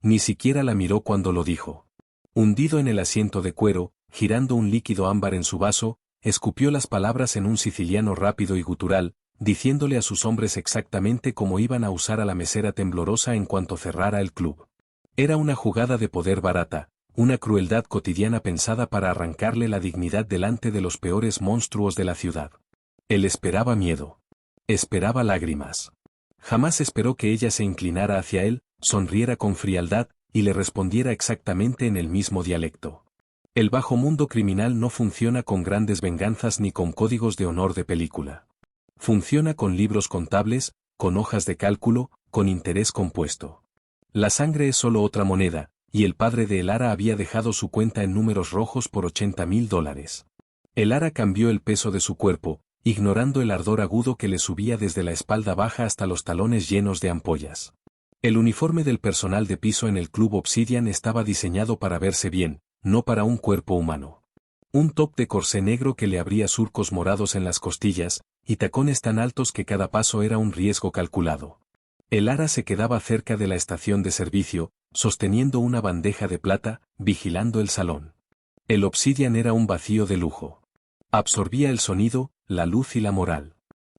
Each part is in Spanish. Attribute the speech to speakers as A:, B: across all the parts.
A: Ni siquiera la miró cuando lo dijo. Hundido en el asiento de cuero, girando un líquido ámbar en su vaso, escupió las palabras en un siciliano rápido y gutural, diciéndole a sus hombres exactamente cómo iban a usar a la mesera temblorosa en cuanto cerrara el club. Era una jugada de poder barata, una crueldad cotidiana pensada para arrancarle la dignidad delante de los peores monstruos de la ciudad. Él esperaba miedo. Esperaba lágrimas. Jamás esperó que ella se inclinara hacia él, sonriera con frialdad, y le respondiera exactamente en el mismo dialecto. El bajo mundo criminal no funciona con grandes venganzas ni con códigos de honor de película. Funciona con libros contables, con hojas de cálculo, con interés compuesto. La sangre es solo otra moneda, y el padre de Elara había dejado su cuenta en números rojos por $80.000. Elara cambió el peso de su cuerpo, ignorando el ardor agudo que le subía desde la espalda baja hasta los talones llenos de ampollas. El uniforme del personal de piso en el Club Obsidian estaba diseñado para verse bien, no para un cuerpo humano. Un top de corsé negro que le abría surcos morados en las costillas, y tacones tan altos que cada paso era un riesgo calculado. Elara se quedaba cerca de la estación de servicio, sosteniendo una bandeja de plata, vigilando el salón. El Obsidian era un vacío de lujo. Absorbía el sonido, la luz y la moral.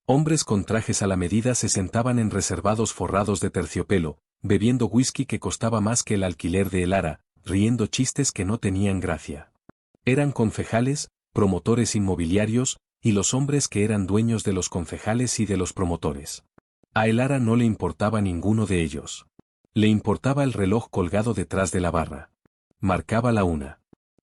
A: Hombres con trajes a la medida se sentaban en reservados forrados de terciopelo, bebiendo whisky que costaba más que el alquiler de Elara, riendo chistes que no tenían gracia. Eran concejales, promotores inmobiliarios, y los hombres que eran dueños de los concejales y de los promotores. A Elara no le importaba ninguno de ellos. Le importaba el reloj colgado detrás de la barra. Marcaba la 1.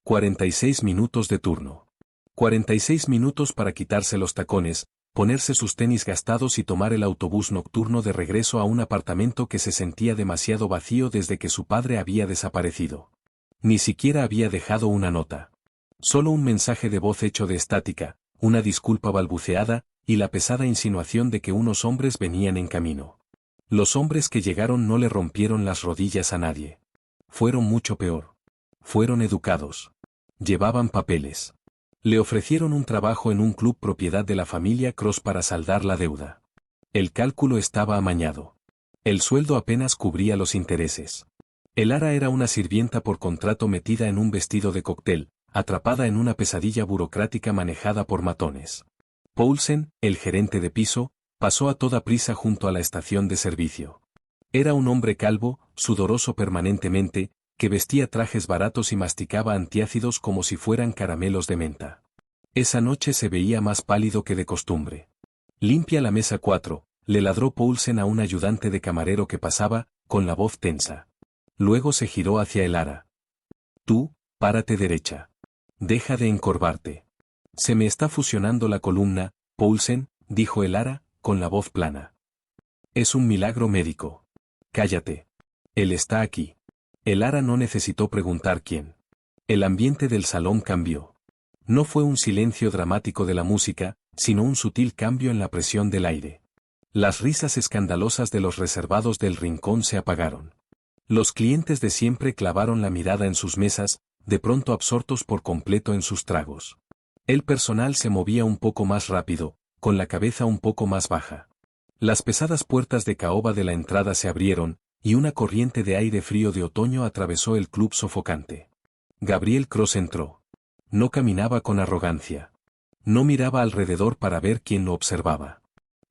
A: 46 minutos de turno. 46 minutos para quitarse los tacones, ponerse sus tenis gastados y tomar el autobús nocturno de regreso a un apartamento que se sentía demasiado vacío desde que su padre había desaparecido. Ni siquiera había dejado una nota. Solo un mensaje de voz hecho de estática, una disculpa balbuceada, y la pesada insinuación de que unos hombres venían en camino. Los hombres que llegaron no le rompieron las rodillas a nadie. Fueron mucho peor. Fueron educados. Llevaban papeles. Le ofrecieron un trabajo en un club propiedad de la familia Cross para saldar la deuda. El cálculo estaba amañado. El sueldo apenas cubría los intereses. Elara era una sirvienta por contrato metida en un vestido de cóctel, atrapada en una pesadilla burocrática manejada por matones. Poulsen, el gerente de piso, pasó a toda prisa junto a la estación de servicio. Era un hombre calvo, sudoroso permanentemente, que vestía trajes baratos y masticaba antiácidos como si fueran caramelos de menta. Esa noche se veía más pálido que de costumbre. «Limpia la mesa 4», le ladró Poulsen a un ayudante de camarero que pasaba, con la voz tensa. Luego se giró hacia Elara. «Tú, párate derecha. Deja de encorvarte». «Se me está fusionando la columna, Poulsen», dijo Elara, con la voz plana. «Es un milagro médico». «Cállate. Él está aquí». Elara no necesitó preguntar quién. El ambiente del salón cambió. No fue un silencio dramático de la música, sino un sutil cambio en la presión del aire. Las risas escandalosas de los reservados del rincón se apagaron. Los clientes de siempre clavaron la mirada en sus mesas, de pronto absortos por completo en sus tragos. El personal se movía un poco más rápido, con la cabeza un poco más baja. Las pesadas puertas de caoba de la entrada se abrieron, y una corriente de aire frío de otoño atravesó el club sofocante. Gabriel Cross entró. No caminaba con arrogancia. No miraba alrededor para ver quién lo observaba.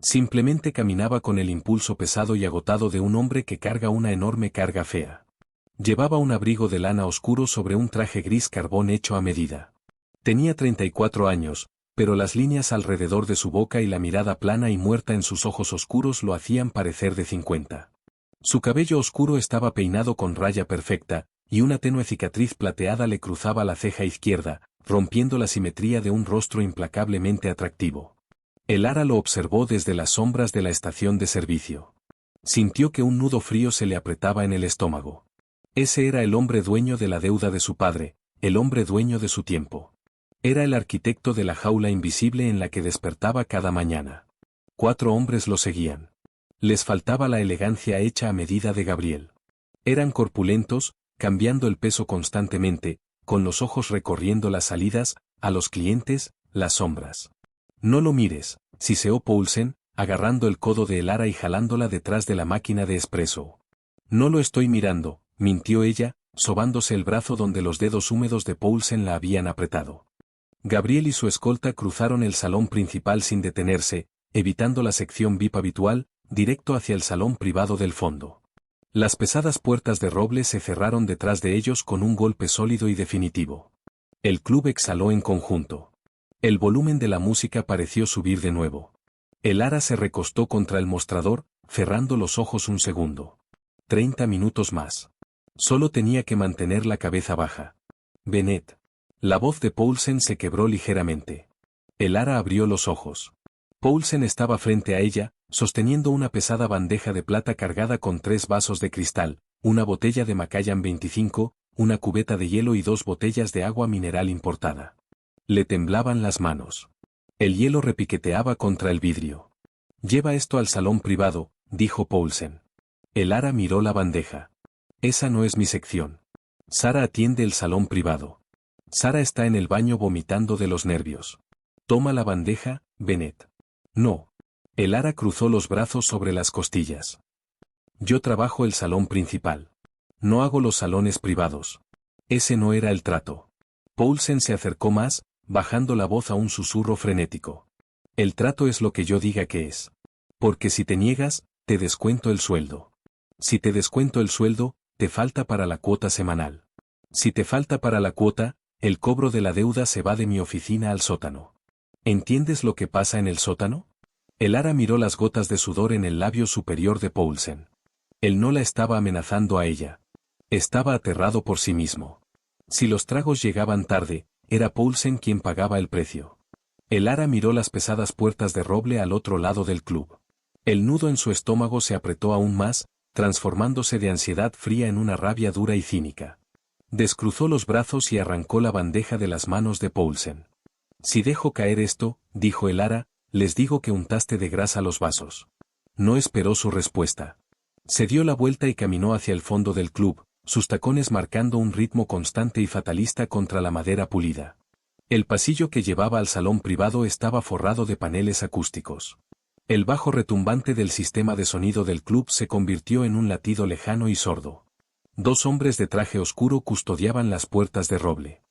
A: Simplemente caminaba con el impulso pesado y agotado de un hombre que carga una enorme carga fea. Llevaba un abrigo de lana oscuro sobre un traje gris carbón hecho a medida. Tenía 34 años, pero las líneas alrededor de su boca y la mirada plana y muerta en sus ojos oscuros lo hacían parecer de 50. Su cabello oscuro estaba peinado con raya perfecta, y una tenue cicatriz plateada le cruzaba la ceja izquierda, rompiendo la simetría de un rostro implacablemente atractivo. Elara lo observó desde las sombras de la estación de servicio. Sintió que un nudo frío se le apretaba en el estómago. Ese era el hombre dueño de la deuda de su padre, el hombre dueño de su tiempo. Era el arquitecto de la jaula invisible en la que despertaba cada mañana. 4 hombres lo seguían. Les faltaba la elegancia hecha a medida de Gabriel. Eran corpulentos, cambiando el peso constantemente, con los ojos recorriendo las salidas, a los clientes, las sombras. «No lo mires», siseó Poulsen, agarrando el codo de Elara y jalándola detrás de la máquina de espresso. «No lo estoy mirando, mintió ella, sobándose el brazo donde los dedos húmedos de Poulsen la habían apretado. Gabriel y su escolta cruzaron el salón principal sin detenerse, evitando la sección VIP habitual, directo hacia el salón privado del fondo. Las pesadas puertas de roble se cerraron detrás de ellos con un golpe sólido y definitivo. El club exhaló en conjunto. El volumen de la música pareció subir de nuevo. El ara se recostó contra el mostrador, cerrando los ojos un segundo. 30 minutos más. Solo tenía que mantener la cabeza baja. Bennett. La voz de Poulsen se quebró ligeramente. El ara abrió los ojos. Poulsen estaba frente a ella, sosteniendo una pesada bandeja de plata cargada con 3 vasos de cristal, una botella de Macallan 25, una cubeta de hielo y 2 botellas de agua mineral importada. Le temblaban las manos. El hielo repiqueteaba contra el vidrio. «Lleva esto al salón privado», dijo Poulsen. El ara miró la bandeja. «Esa no es mi sección. Sara atiende el salón privado. Sara está en el baño vomitando de los nervios. Toma la bandeja, Bennett». «No». El ara cruzó los brazos sobre las costillas. «Yo trabajo el salón principal. No hago los salones privados». Ese no era el trato. Poulsen se acercó más, bajando la voz a un susurro frenético. «El trato es lo que yo diga que es. Porque si te niegas, te descuento el sueldo. Si te descuento el sueldo, te falta para la cuota semanal. Si te falta para la cuota, el cobro de la deuda se va de mi oficina al sótano. ¿Entiendes lo que pasa en el sótano?» El ara miró las gotas de sudor en el labio superior de Poulsen. Él no la estaba amenazando a ella. Estaba aterrado por sí mismo. Si los tragos llegaban tarde, era Poulsen quien pagaba el precio. El ara miró las pesadas puertas de roble al otro lado del club. El nudo en su estómago se apretó aún más, transformándose de ansiedad fría en una rabia dura y cínica. Descruzó los brazos y arrancó la bandeja de las manos de Poulsen. «Si dejo caer esto», dijo el ara, «les digo que untaste de grasa los vasos». No esperó su respuesta. Se dio la vuelta y caminó hacia el fondo del club, sus tacones marcando un ritmo constante y fatalista contra la madera pulida. El pasillo que llevaba al salón privado estaba forrado de paneles acústicos. El bajo retumbante del sistema de sonido del club se convirtió en un latido lejano y sordo. 2 hombres de traje oscuro custodiaban las puertas de roble.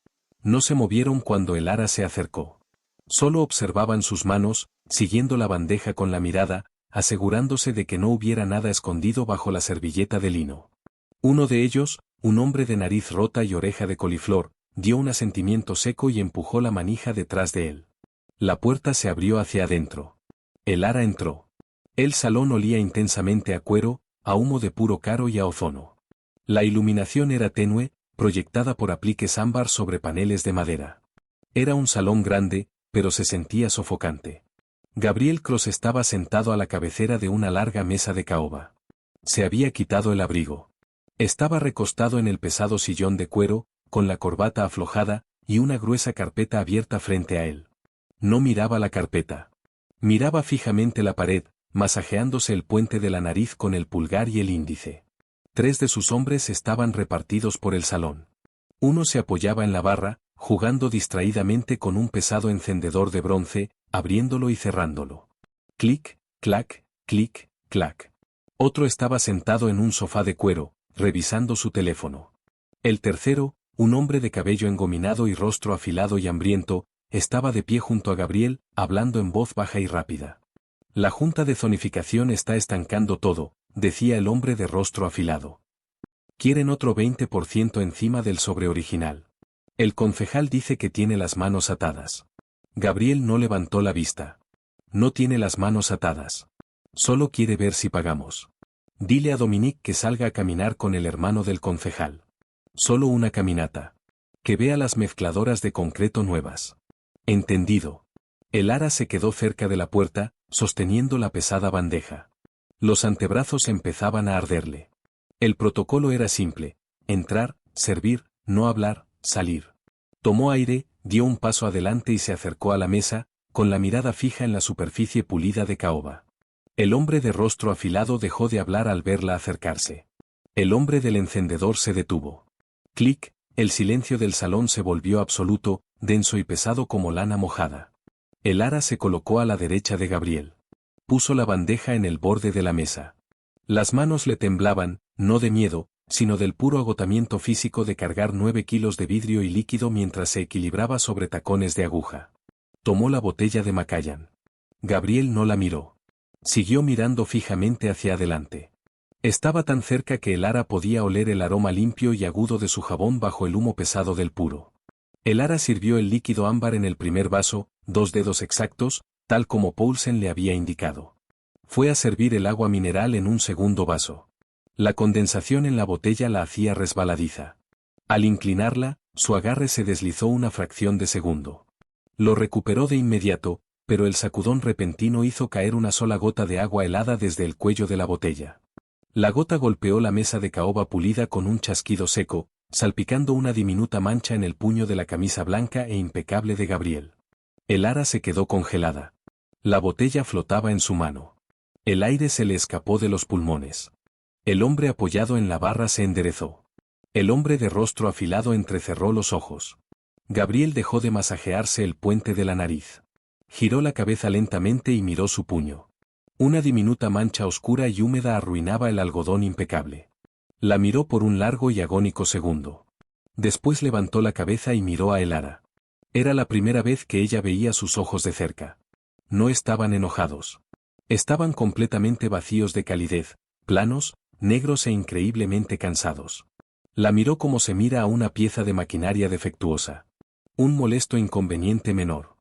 A: No se movieron cuando el ara se acercó. Solo observaban sus manos, siguiendo la bandeja con la mirada, asegurándose de que no hubiera nada escondido bajo la servilleta de lino. Uno de ellos, un hombre de nariz rota y oreja de coliflor, dio un asentimiento seco y empujó la manija detrás de él. La puerta se abrió hacia adentro. El ara entró. El salón olía intensamente a cuero, a humo de puro caro y a ozono. La iluminación era tenue, proyectada por apliques ámbar sobre paneles de madera. Era un salón grande, pero se sentía sofocante. Gabriel Cross estaba sentado a la cabecera de una larga mesa de caoba. Se había quitado el abrigo. Estaba recostado en el pesado sillón de cuero, con la corbata aflojada, y una gruesa carpeta abierta frente a él. No miraba la carpeta. Miraba fijamente la pared, masajeándose el puente de la nariz con el pulgar y el índice. 3 de sus hombres estaban repartidos por el salón. Uno se apoyaba en la barra, jugando distraídamente con un pesado encendedor de bronce, abriéndolo y cerrándolo. Clic, clac, clic, clac. Otro estaba sentado en un sofá de cuero, revisando su teléfono. El tercero, un hombre de cabello engominado y rostro afilado y hambriento, estaba de pie junto a Gabriel, hablando en voz baja y rápida. «La junta de zonificación está estancando todo», decía el hombre de rostro afilado. «Quieren otro 20% encima del sobre original. El concejal dice que tiene las manos atadas». Gabriel no levantó la vista. «No tiene las manos atadas. Solo quiere ver si pagamos. Dile a Dominique que salga a caminar con el hermano del concejal. Solo una caminata. Que vea las mezcladoras de concreto nuevas». «Entendido». El ara se quedó cerca de la puerta, sosteniendo la pesada bandeja. Los antebrazos empezaban a arderle. El protocolo era simple: entrar, servir, no hablar, salir. Tomó aire, dio un paso adelante y se acercó a la mesa, con la mirada fija en la superficie pulida de caoba. El hombre de rostro afilado dejó de hablar al verla acercarse. El hombre del encendedor se detuvo. Clic, el silencio del salón se volvió absoluto, denso y pesado como lana mojada. El ara se colocó a la derecha de Gabriel. Puso la bandeja en el borde de la mesa. Las manos le temblaban, no de miedo, sino del puro agotamiento físico de cargar 9 kilos de vidrio y líquido mientras se equilibraba sobre tacones de aguja. Tomó la botella de Macallan. Gabriel no la miró. Siguió mirando fijamente hacia adelante. Estaba tan cerca que Elara podía oler el aroma limpio y agudo de su jabón bajo el humo pesado del puro. Elara sirvió el líquido ámbar en el primer vaso, 2 dedos exactos, tal como Poulsen le había indicado. Fue a servir el agua mineral en un segundo vaso. La condensación en la botella la hacía resbaladiza. Al inclinarla, su agarre se deslizó una fracción de segundo. Lo recuperó de inmediato, pero el sacudón repentino hizo caer una sola gota de agua helada desde el cuello de la botella. La gota golpeó la mesa de caoba pulida con un chasquido seco, salpicando una diminuta mancha en el puño de la camisa blanca e impecable de Gabriel. Elara se quedó congelada. La botella flotaba en su mano. El aire se le escapó de los pulmones. El hombre apoyado en la barra se enderezó. El hombre de rostro afilado entrecerró los ojos. Gabriel dejó de masajearse el puente de la nariz. Giró la cabeza lentamente y miró su puño. Una diminuta mancha oscura y húmeda arruinaba el algodón impecable. La miró por un largo y agónico segundo. Después levantó la cabeza y miró a Elara. Era la primera vez que ella veía sus ojos de cerca. No estaban enojados. Estaban completamente vacíos de calidez, planos, negros e increíblemente cansados. La miró como se mira a una pieza de maquinaria defectuosa. Un molesto inconveniente menor.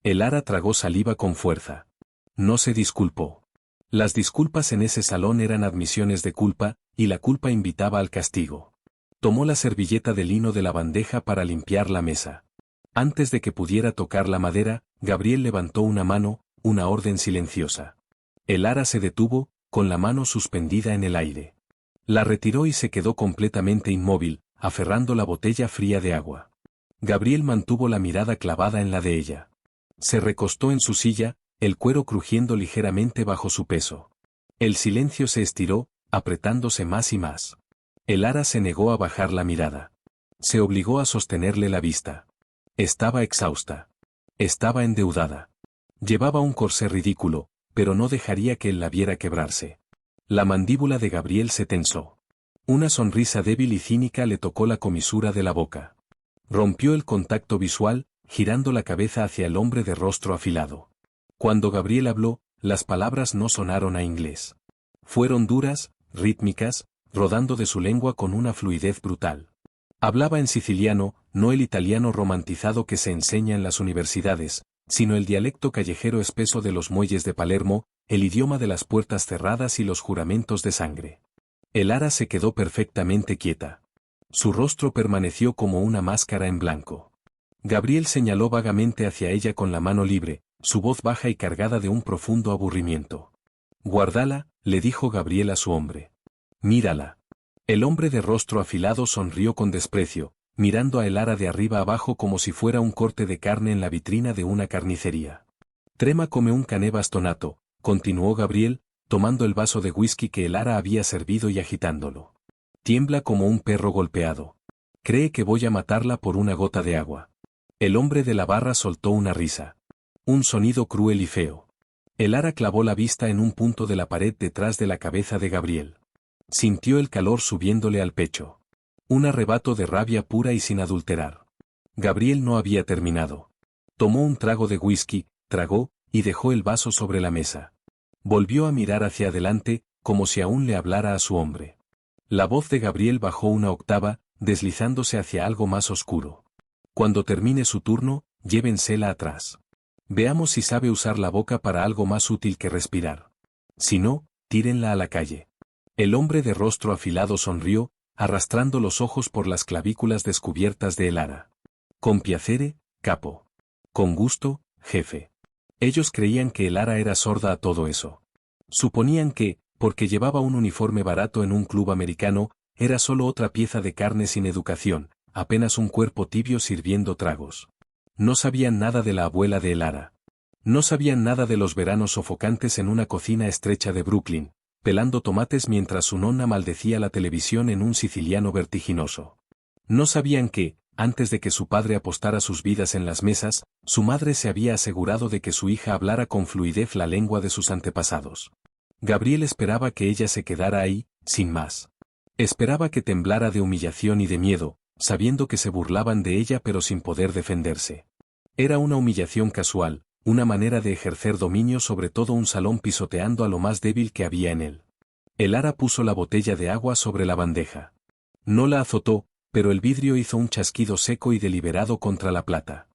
A: Elara tragó saliva con fuerza. No se disculpó. Las disculpas en ese salón eran admisiones de culpa, y la culpa invitaba al castigo. Tomó la servilleta de lino de la bandeja para limpiar la mesa. Antes de que pudiera tocar la madera, Gabriel levantó una mano, una orden silenciosa. Elara se detuvo, con la mano suspendida en el aire. La retiró y se quedó completamente inmóvil, aferrando la botella fría de agua. Gabriel mantuvo la mirada clavada en la de ella. Se recostó en su silla, el cuero crujiendo ligeramente bajo su peso. El silencio se estiró, apretándose más y más. Elara se negó a bajar la mirada. Se obligó a sostenerle la vista. Estaba exhausta. Estaba endeudada. Llevaba un corsé ridículo, pero no dejaría que él la viera quebrarse. La mandíbula de Gabriel se tensó. Una sonrisa débil y cínica le tocó la comisura de la boca. Rompió el contacto visual, girando la cabeza hacia el hombre de rostro afilado. Cuando Gabriel habló, las palabras no sonaron a inglés. Fueron duras, rítmicas, rodando de su lengua con una fluidez brutal. Hablaba en siciliano, no el italiano romantizado que se enseña en las universidades, sino el dialecto callejero espeso de los muelles de Palermo, el idioma de las puertas cerradas y los juramentos de sangre. Elara se quedó perfectamente quieta. Su rostro permaneció como una máscara en blanco. Gabriel señaló vagamente hacia ella con la mano libre, su voz baja y cargada de un profundo aburrimiento. «Guárdala», le dijo Gabriel a su hombre. «Mírala». El hombre de rostro afilado sonrió con desprecio, mirando a Elara de arriba abajo como si fuera un corte de carne en la vitrina de una carnicería. «Trema come un cané bastonato», continuó Gabriel, tomando el vaso de whisky que Elara había servido y agitándolo. «Tiembla como un perro golpeado. Cree que voy a matarla por una gota de agua». El hombre de la barra soltó una risa. Un sonido cruel y feo. Elara clavó la vista en un punto de la pared detrás de la cabeza de Gabriel. Sintió el calor subiéndole al pecho. Un arrebato de rabia pura y sin adulterar. Gabriel no había terminado. Tomó un trago de whisky, tragó, y dejó el vaso sobre la mesa. Volvió a mirar hacia adelante, como si aún le hablara a su hombre. La voz de Gabriel bajó una octava, deslizándose hacia algo más oscuro. Cuando termine su turno, llévensela atrás. Veamos si sabe usar la boca para algo más útil que respirar. Si no, tírenla a la calle. El hombre de rostro afilado sonrió, arrastrando los ojos por las clavículas descubiertas de Elara. Con piacere, capo. Con gusto, jefe. Ellos creían que Elara era sorda a todo eso. Suponían que, porque llevaba un uniforme barato en un club americano, era solo otra pieza de carne sin educación, apenas un cuerpo tibio sirviendo tragos. No sabían nada de la abuela de Elara. No sabían nada de los veranos sofocantes en una cocina estrecha de Brooklyn, pelando tomates mientras su nonna maldecía la televisión en un siciliano vertiginoso. No sabían que, antes de que su padre apostara sus vidas en las mesas, su madre se había asegurado de que su hija hablara con fluidez la lengua de sus antepasados. Gabriel esperaba que ella se quedara ahí, sin más. Esperaba que temblara de humillación y de miedo, sabiendo que se burlaban de ella pero sin poder defenderse. Era una humillación casual, una manera de ejercer dominio sobre todo un salón pisoteando a lo más débil que había en él. Elara puso la botella de agua sobre la bandeja. No la azotó, pero el vidrio hizo un chasquido seco y deliberado contra la plata.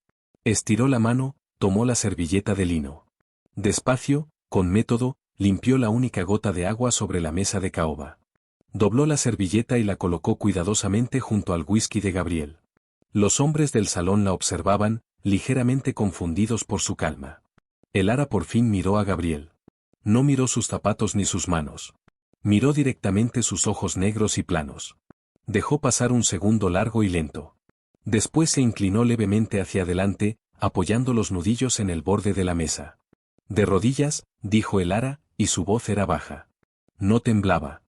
A: Estiró la mano, tomó la servilleta de lino. Despacio, con método, limpió la única gota de agua sobre la mesa de caoba. Dobló la servilleta y la colocó cuidadosamente junto al whisky de Gabriel. Los hombres del salón la observaban, ligeramente confundidos por su calma. Elara por fin miró a Gabriel. No miró sus zapatos ni sus manos. Miró directamente sus ojos negros y planos. Dejó pasar un segundo largo y lento. Después se inclinó levemente hacia adelante, apoyando los nudillos en el borde de la mesa. De rodillas, dijo Elara, y su voz era baja. No temblaba.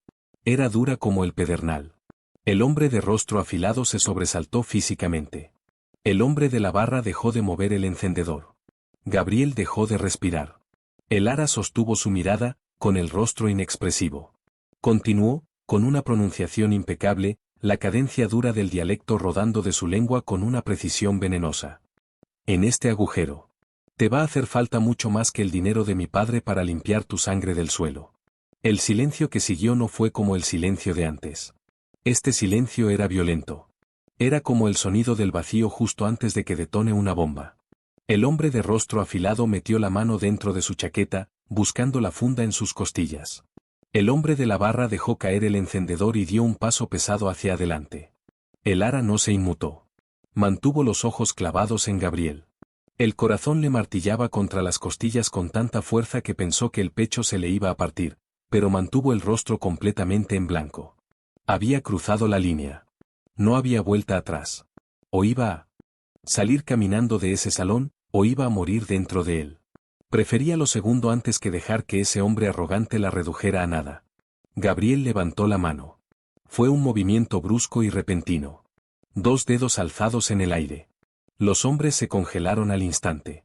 A: Era dura como el pedernal. El hombre de rostro afilado se sobresaltó físicamente. El hombre de la barra dejó de mover el encendedor. Gabriel dejó de respirar. Elara sostuvo su mirada, con el rostro inexpresivo. Continuó, con una pronunciación impecable, la cadencia dura del dialecto rodando de su lengua con una precisión venenosa. En este agujero. Te va a hacer falta mucho más que el dinero de mi padre para limpiar tu sangre del suelo. El silencio que siguió no fue como el silencio de antes. Este silencio era violento. Era como el sonido del vacío justo antes de que detone una bomba. El hombre de rostro afilado metió la mano dentro de su chaqueta, buscando la funda en sus costillas. El hombre de la barra dejó caer el encendedor y dio un paso pesado hacia adelante. Elara no se inmutó. Mantuvo los ojos clavados en Gabriel. El corazón le martillaba contra las costillas con tanta fuerza que pensó que el pecho se le iba a partir, pero mantuvo el rostro completamente en blanco. Había cruzado la línea. No había vuelta atrás. O iba a salir caminando de ese salón, o iba a morir dentro de él. Prefería lo segundo antes que dejar que ese hombre arrogante la redujera a nada. Gabriel levantó la mano. Fue un movimiento brusco y repentino. 2 dedos alzados en el aire. Los hombres se congelaron al instante.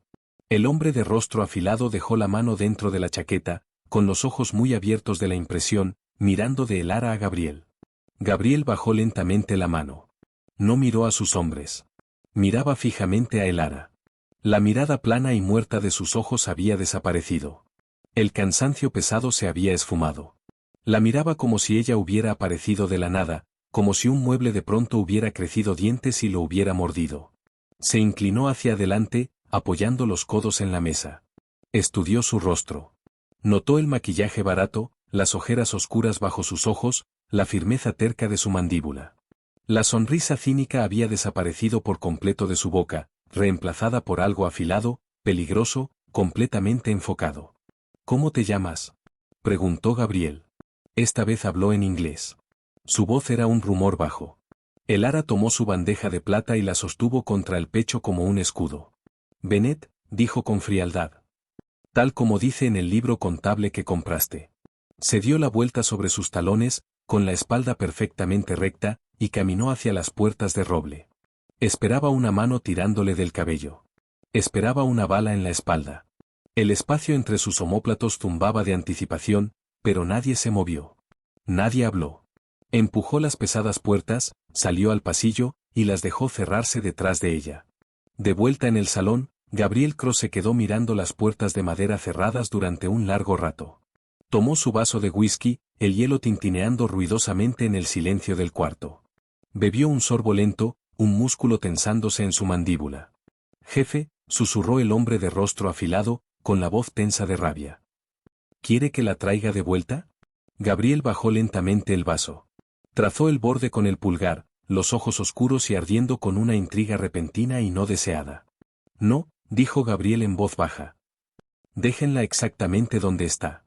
A: El hombre de rostro afilado dejó la mano dentro de la chaqueta, con los ojos muy abiertos de la impresión, mirando de Elara a Gabriel. Gabriel bajó lentamente la mano. No miró a sus hombres. Miraba fijamente a Elara. La mirada plana y muerta de sus ojos había desaparecido. El cansancio pesado se había esfumado. La miraba como si ella hubiera aparecido de la nada, como si un mueble de pronto hubiera crecido dientes y lo hubiera mordido. Se inclinó hacia adelante, apoyando los codos en la mesa. Estudió su rostro. Notó el maquillaje barato, las ojeras oscuras bajo sus ojos, la firmeza terca de su mandíbula. La sonrisa cínica había desaparecido por completo de su boca, reemplazada por algo afilado, peligroso, completamente enfocado. ¿Cómo te llamas?, preguntó Gabriel. Esta vez habló en inglés. Su voz era un rumor bajo. Elara tomó su bandeja de plata y la sostuvo contra el pecho como un escudo. Bennett, dijo con frialdad. Tal como dice en el libro contable que compraste. Se dio la vuelta sobre sus talones, con la espalda perfectamente recta, y caminó hacia las puertas de roble. Esperaba una mano tirándole del cabello. Esperaba una bala en la espalda. El espacio entre sus omóplatos zumbaba de anticipación, pero nadie se movió. Nadie habló. Empujó las pesadas puertas, salió al pasillo, y las dejó cerrarse detrás de ella. De vuelta en el salón, Gabriel Cross se quedó mirando las puertas de madera cerradas durante un largo rato. Tomó su vaso de whisky, el hielo tintineando ruidosamente en el silencio del cuarto. Bebió un sorbo lento, un músculo tensándose en su mandíbula. Jefe, susurró el hombre de rostro afilado, con la voz tensa de rabia. ¿Quiere que la traiga de vuelta? Gabriel bajó lentamente el vaso. Trazó el borde con el pulgar, los ojos oscuros y ardiendo con una intriga repentina y no deseada. No, dijo Gabriel en voz baja. Déjenla exactamente donde está.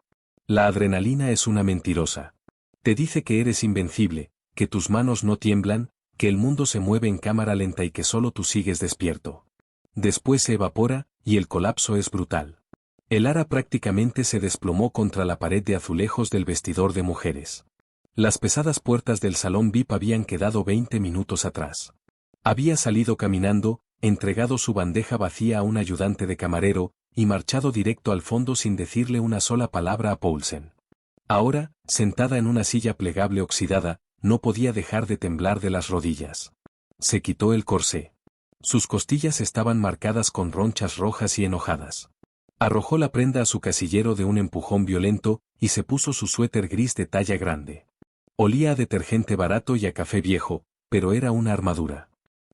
A: La adrenalina es una mentirosa. Te dice que eres invencible, que tus manos no tiemblan, que el mundo se mueve en cámara lenta y que solo tú sigues despierto. Después se evapora, y el colapso es brutal. Elara prácticamente se desplomó contra la pared de azulejos del vestidor de mujeres. Las pesadas puertas del salón VIP habían quedado 20 minutos atrás. Había salido caminando, entregado su bandeja vacía a un ayudante de camarero, y marchado directo al fondo sin decirle una sola palabra a Poulsen. Ahora, sentada en una silla plegable oxidada, no podía dejar de temblar de las rodillas. Se quitó el corsé. Sus costillas estaban marcadas con ronchas rojas y enojadas. Arrojó la prenda a su casillero de un empujón violento y se puso su suéter gris de talla grande. Olía a detergente barato y a café viejo, pero era una armadura.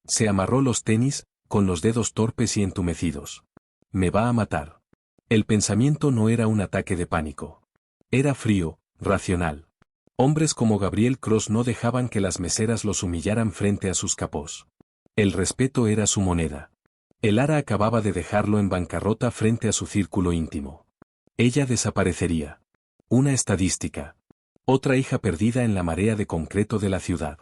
A: Se amarró los tenis, con los dedos torpes y entumecidos. Me va a matar. El pensamiento no era un ataque de pánico. Era frío, racional. Hombres como Gabriel Cross no dejaban que las meseras los humillaran frente a sus capós. El respeto era su moneda. El Ara acababa de dejarlo en bancarrota frente a su círculo íntimo. Ella desaparecería. Una estadística. Otra hija perdida en la marea de concreto de la ciudad.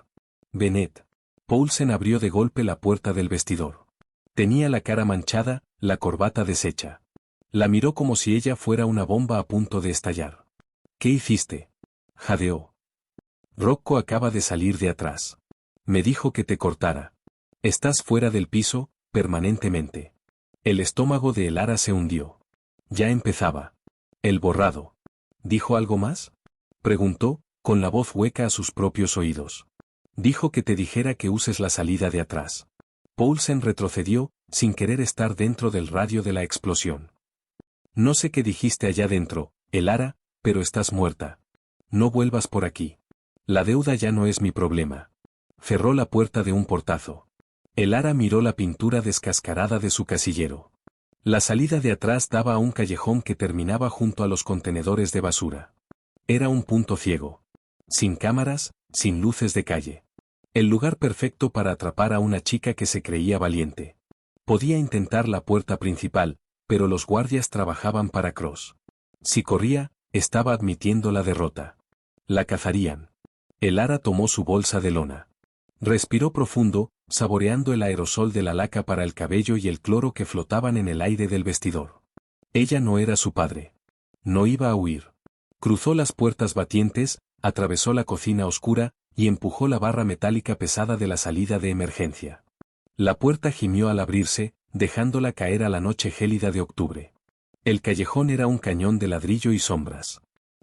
A: Bennett. Poulsen abrió de golpe la puerta del vestidor. Tenía la cara manchada, la corbata deshecha. La miró como si ella fuera una bomba a punto de estallar. ¿Qué hiciste? Jadeó. Rocco acaba de salir de atrás. Me dijo que te cortara. Estás fuera del piso, permanentemente. El estómago de el Ara se hundió. Ya empezaba. El borrado. ¿Dijo algo más? Preguntó, con la voz hueca a sus propios oídos. Dijo que te dijera que uses la salida de atrás. Poulsen retrocedió, sin querer estar dentro del radio de la explosión. No sé qué dijiste allá dentro, el Ara, pero estás muerta. No vuelvas por aquí. La deuda ya no es mi problema. Cerró la puerta de un portazo. El Ara miró la pintura descascarada de su casillero. La salida de atrás daba a un callejón que terminaba junto a los contenedores de basura. Era un punto ciego. Sin cámaras, sin luces de calle. El lugar perfecto para atrapar a una chica que se creía valiente. Podía intentar la puerta principal, pero los guardias trabajaban para Cross. Si corría, estaba admitiendo la derrota. La cazarían. El Ara tomó su bolsa de lona. Respiró profundo, saboreando el aerosol de la laca para el cabello y el cloro que flotaban en el aire del vestidor. Ella no era su padre. No iba a huir. Cruzó las puertas batientes, atravesó la cocina oscura, y empujó la barra metálica pesada de la salida de emergencia. La puerta gimió al abrirse, dejándola caer a la noche gélida de octubre. El callejón era un cañón de ladrillo y sombras.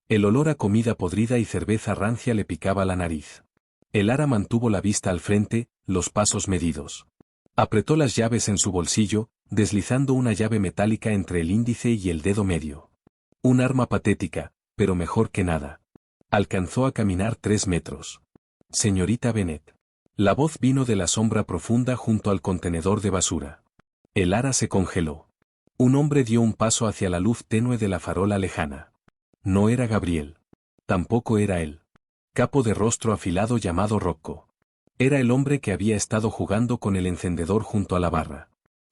A: El olor a comida podrida y cerveza rancia le picaba la nariz. El Ara mantuvo la vista al frente, los pasos medidos. Apretó las llaves en su bolsillo, deslizando una llave metálica entre el índice y el dedo medio. Un arma patética, pero mejor que nada. Alcanzó a caminar 3 metros. Señorita Bennett. La voz vino de la sombra profunda junto al contenedor de basura. El Ara se congeló. Un hombre dio un paso hacia la luz tenue de la farola lejana. No era Gabriel. Tampoco era él. Capo de rostro afilado llamado Rocco. Era el hombre que había estado jugando con el encendedor junto a la barra.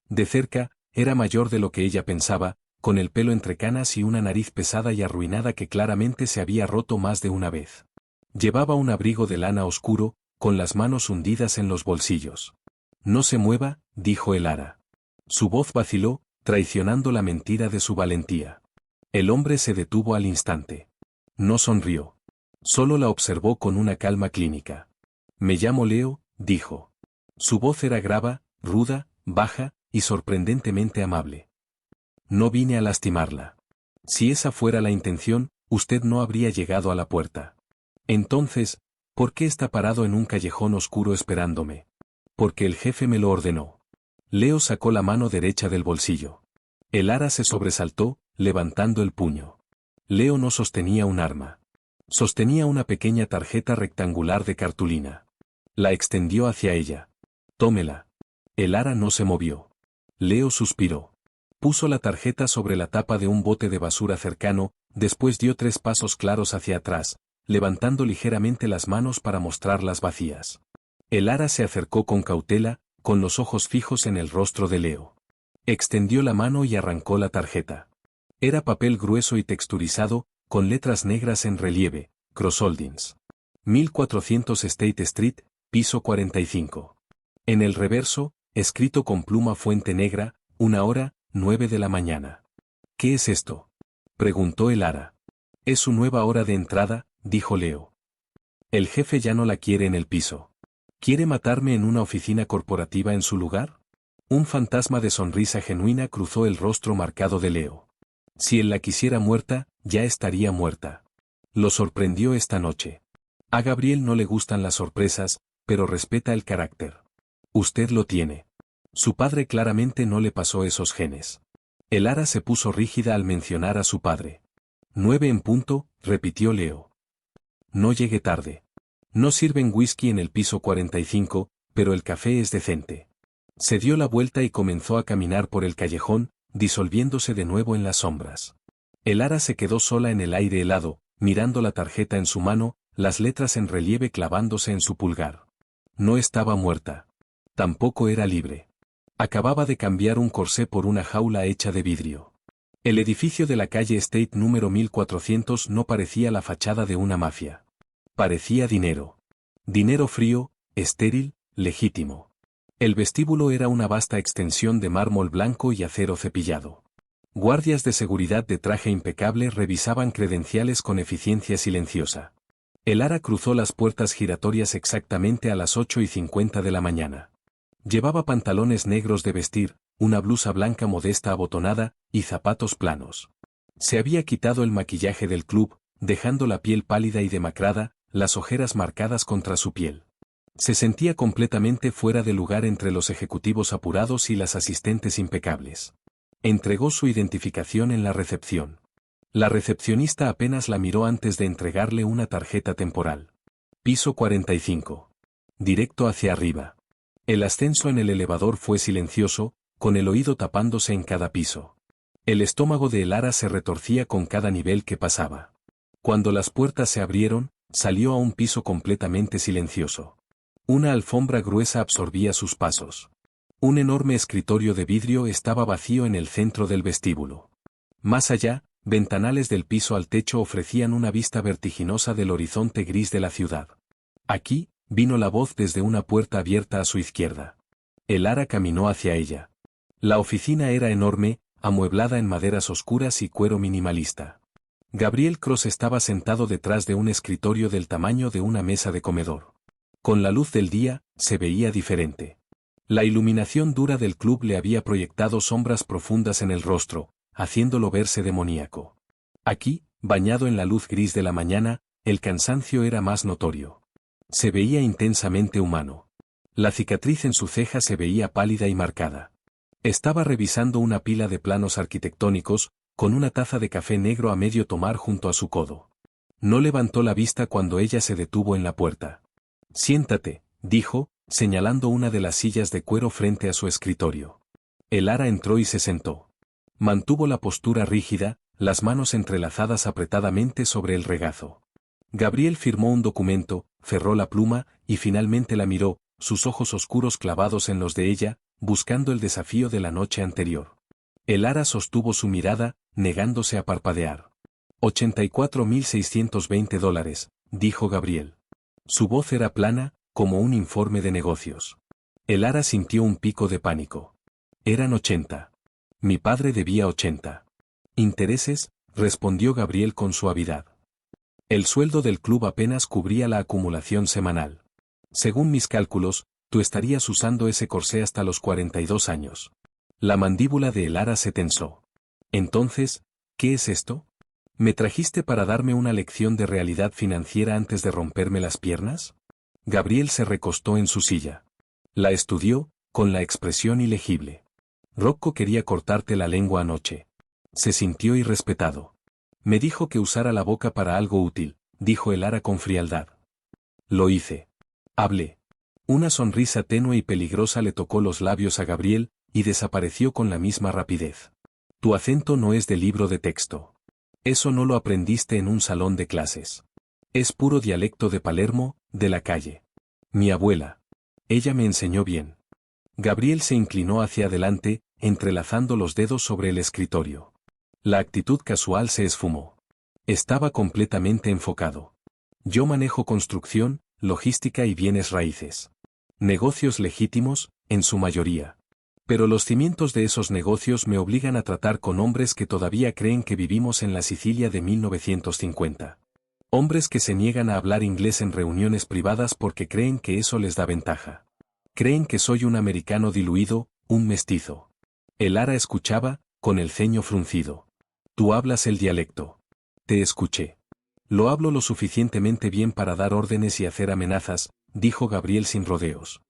A: De cerca, era mayor de lo que ella pensaba, con el pelo entre canas y una nariz pesada y arruinada que claramente se había roto más de una vez. Llevaba un abrigo de lana oscuro, con las manos hundidas en los bolsillos. No se mueva, dijo el Ara. Su voz vaciló, traicionando la mentira de su valentía. El hombre se detuvo al instante. No sonrió. Solo la observó con una calma clínica. Me llamo Leo, dijo. Su voz era grave, ruda, baja, y sorprendentemente amable. No vine a lastimarla. Si esa fuera la intención, usted no habría llegado a la puerta. Entonces, ¿por qué está parado en un callejón oscuro esperándome? Porque el jefe me lo ordenó. Leo sacó la mano derecha del bolsillo. El Ara se sobresaltó, levantando el puño. Leo no sostenía un arma. Sostenía una pequeña tarjeta rectangular de cartulina. La extendió hacia ella. Tómela. El Ara no se movió. Leo suspiró. Puso la tarjeta sobre la tapa de un bote de basura cercano, después dio 3 pasos claros hacia atrás, levantando ligeramente las manos para mostrarlas vacías. El Ara se acercó con cautela, con los ojos fijos en el rostro de Leo. Extendió la mano y arrancó la tarjeta. Era papel grueso y texturizado, con letras negras en relieve, Cross Holdings. 1400 State Street, piso 45. En el reverso, escrito con pluma fuente negra, 1 hora, 9 de la mañana. ¿Qué es esto?, preguntó el Ara. Es su nueva hora de entrada, dijo Leo. El jefe ya no la quiere en el piso. ¿Quiere matarme en una oficina corporativa en su lugar? Un fantasma de sonrisa genuina cruzó el rostro marcado de Leo. Si él la quisiera muerta, ya estaría muerta. Lo sorprendió esta noche. A Gabriel no le gustan las sorpresas, pero respeta el carácter. Usted lo tiene. Su padre claramente no le pasó esos genes. Elara se puso rígida al mencionar a su padre. 9 en punto, repitió Leo. No llegue tarde. No sirven whisky en el piso 45, pero el café es decente. Se dio la vuelta y comenzó a caminar por el callejón, disolviéndose de nuevo en las sombras. Elara se quedó sola en el aire helado, mirando la tarjeta en su mano, las letras en relieve clavándose en su pulgar. No estaba muerta. Tampoco era libre. Acababa de cambiar un corsé por una jaula hecha de vidrio. El edificio de la calle State número 1400 no parecía la fachada de una mafia. Parecía dinero. Dinero frío, estéril, legítimo. El vestíbulo era una vasta extensión de mármol blanco y acero cepillado. Guardias de seguridad de traje impecable revisaban credenciales con eficiencia silenciosa. Elara cruzó las puertas giratorias exactamente a las 8:50 de la mañana. Llevaba pantalones negros de vestir, una blusa blanca modesta abotonada, y zapatos planos. Se había quitado el maquillaje del club, dejando la piel pálida y demacrada, las ojeras marcadas contra su piel. Se sentía completamente fuera de lugar entre los ejecutivos apurados y las asistentes impecables. Entregó su identificación en la recepción. La recepcionista apenas la miró antes de entregarle una tarjeta temporal. Piso 45. Directo hacia arriba. El ascenso en el elevador fue silencioso, con el oído tapándose en cada piso. El estómago de Elara se retorcía con cada nivel que pasaba. Cuando las puertas se abrieron, salió a un piso completamente silencioso. Una alfombra gruesa absorbía sus pasos. Un enorme escritorio de vidrio estaba vacío en el centro del vestíbulo. Más allá, ventanales del piso al techo ofrecían una vista vertiginosa del horizonte gris de la ciudad. Aquí, vino la voz desde una puerta abierta a su izquierda. Elara caminó hacia ella. La oficina era enorme, amueblada en maderas oscuras y cuero minimalista. Gabriel Cross estaba sentado detrás de un escritorio del tamaño de una mesa de comedor. Con la luz del día, se veía diferente. La iluminación dura del club le había proyectado sombras profundas en el rostro, haciéndolo verse demoníaco. Aquí, bañado en la luz gris de la mañana, el cansancio era más notorio. Se veía intensamente humano. La cicatriz en su ceja se veía pálida y marcada. Estaba revisando una pila de planos arquitectónicos, con una taza de café negro a medio tomar junto a su codo. No levantó la vista cuando ella se detuvo en la puerta. «Siéntate», dijo, señalando una de las sillas de cuero frente a su escritorio. Elara entró y se sentó. Mantuvo la postura rígida, las manos entrelazadas apretadamente sobre el regazo. Gabriel firmó un documento, cerró la pluma, y finalmente la miró, sus ojos oscuros clavados en los de ella, buscando el desafío de la noche anterior. Elara sostuvo su mirada, negándose a parpadear. $84.620, dijo Gabriel. Su voz era plana, como un informe de negocios. Elara sintió un pico de pánico. Eran 80. Mi padre debía 80. ¿Intereses?, respondió Gabriel con suavidad. El sueldo del club apenas cubría la acumulación semanal. Según mis cálculos, tú estarías usando ese corsé hasta los 42 años. La mandíbula de Elara se tensó. Entonces, ¿qué es esto? ¿Me trajiste para darme una lección de realidad financiera antes de romperme las piernas? Gabriel se recostó en su silla. La estudió, con la expresión ilegible. Rocco quería cortarte la lengua anoche. Se sintió irrespetado. Me dijo que usara la boca para algo útil, dijo Elara con frialdad. Lo hice. Hablé. Una sonrisa tenue y peligrosa le tocó los labios a Gabriel, y desapareció con la misma rapidez. Tu acento no es de libro de texto. Eso no lo aprendiste en un salón de clases. Es puro dialecto de Palermo, de la calle. Mi abuela. Ella me enseñó bien. Gabriel se inclinó hacia adelante, entrelazando los dedos sobre el escritorio. La actitud casual se esfumó. Estaba completamente enfocado. Yo manejo construcción, logística y bienes raíces. Negocios legítimos, en su mayoría. Pero los cimientos de esos negocios me obligan a tratar con hombres que todavía creen que vivimos en la Sicilia de 1950. Hombres que se niegan a hablar inglés en reuniones privadas porque creen que eso les da ventaja. Creen que soy un americano diluido, un mestizo. Elara escuchaba, con el ceño fruncido. Tú hablas el dialecto. Te escuché. Lo hablo lo suficientemente bien para dar órdenes y hacer amenazas, dijo Gabriel sin rodeos.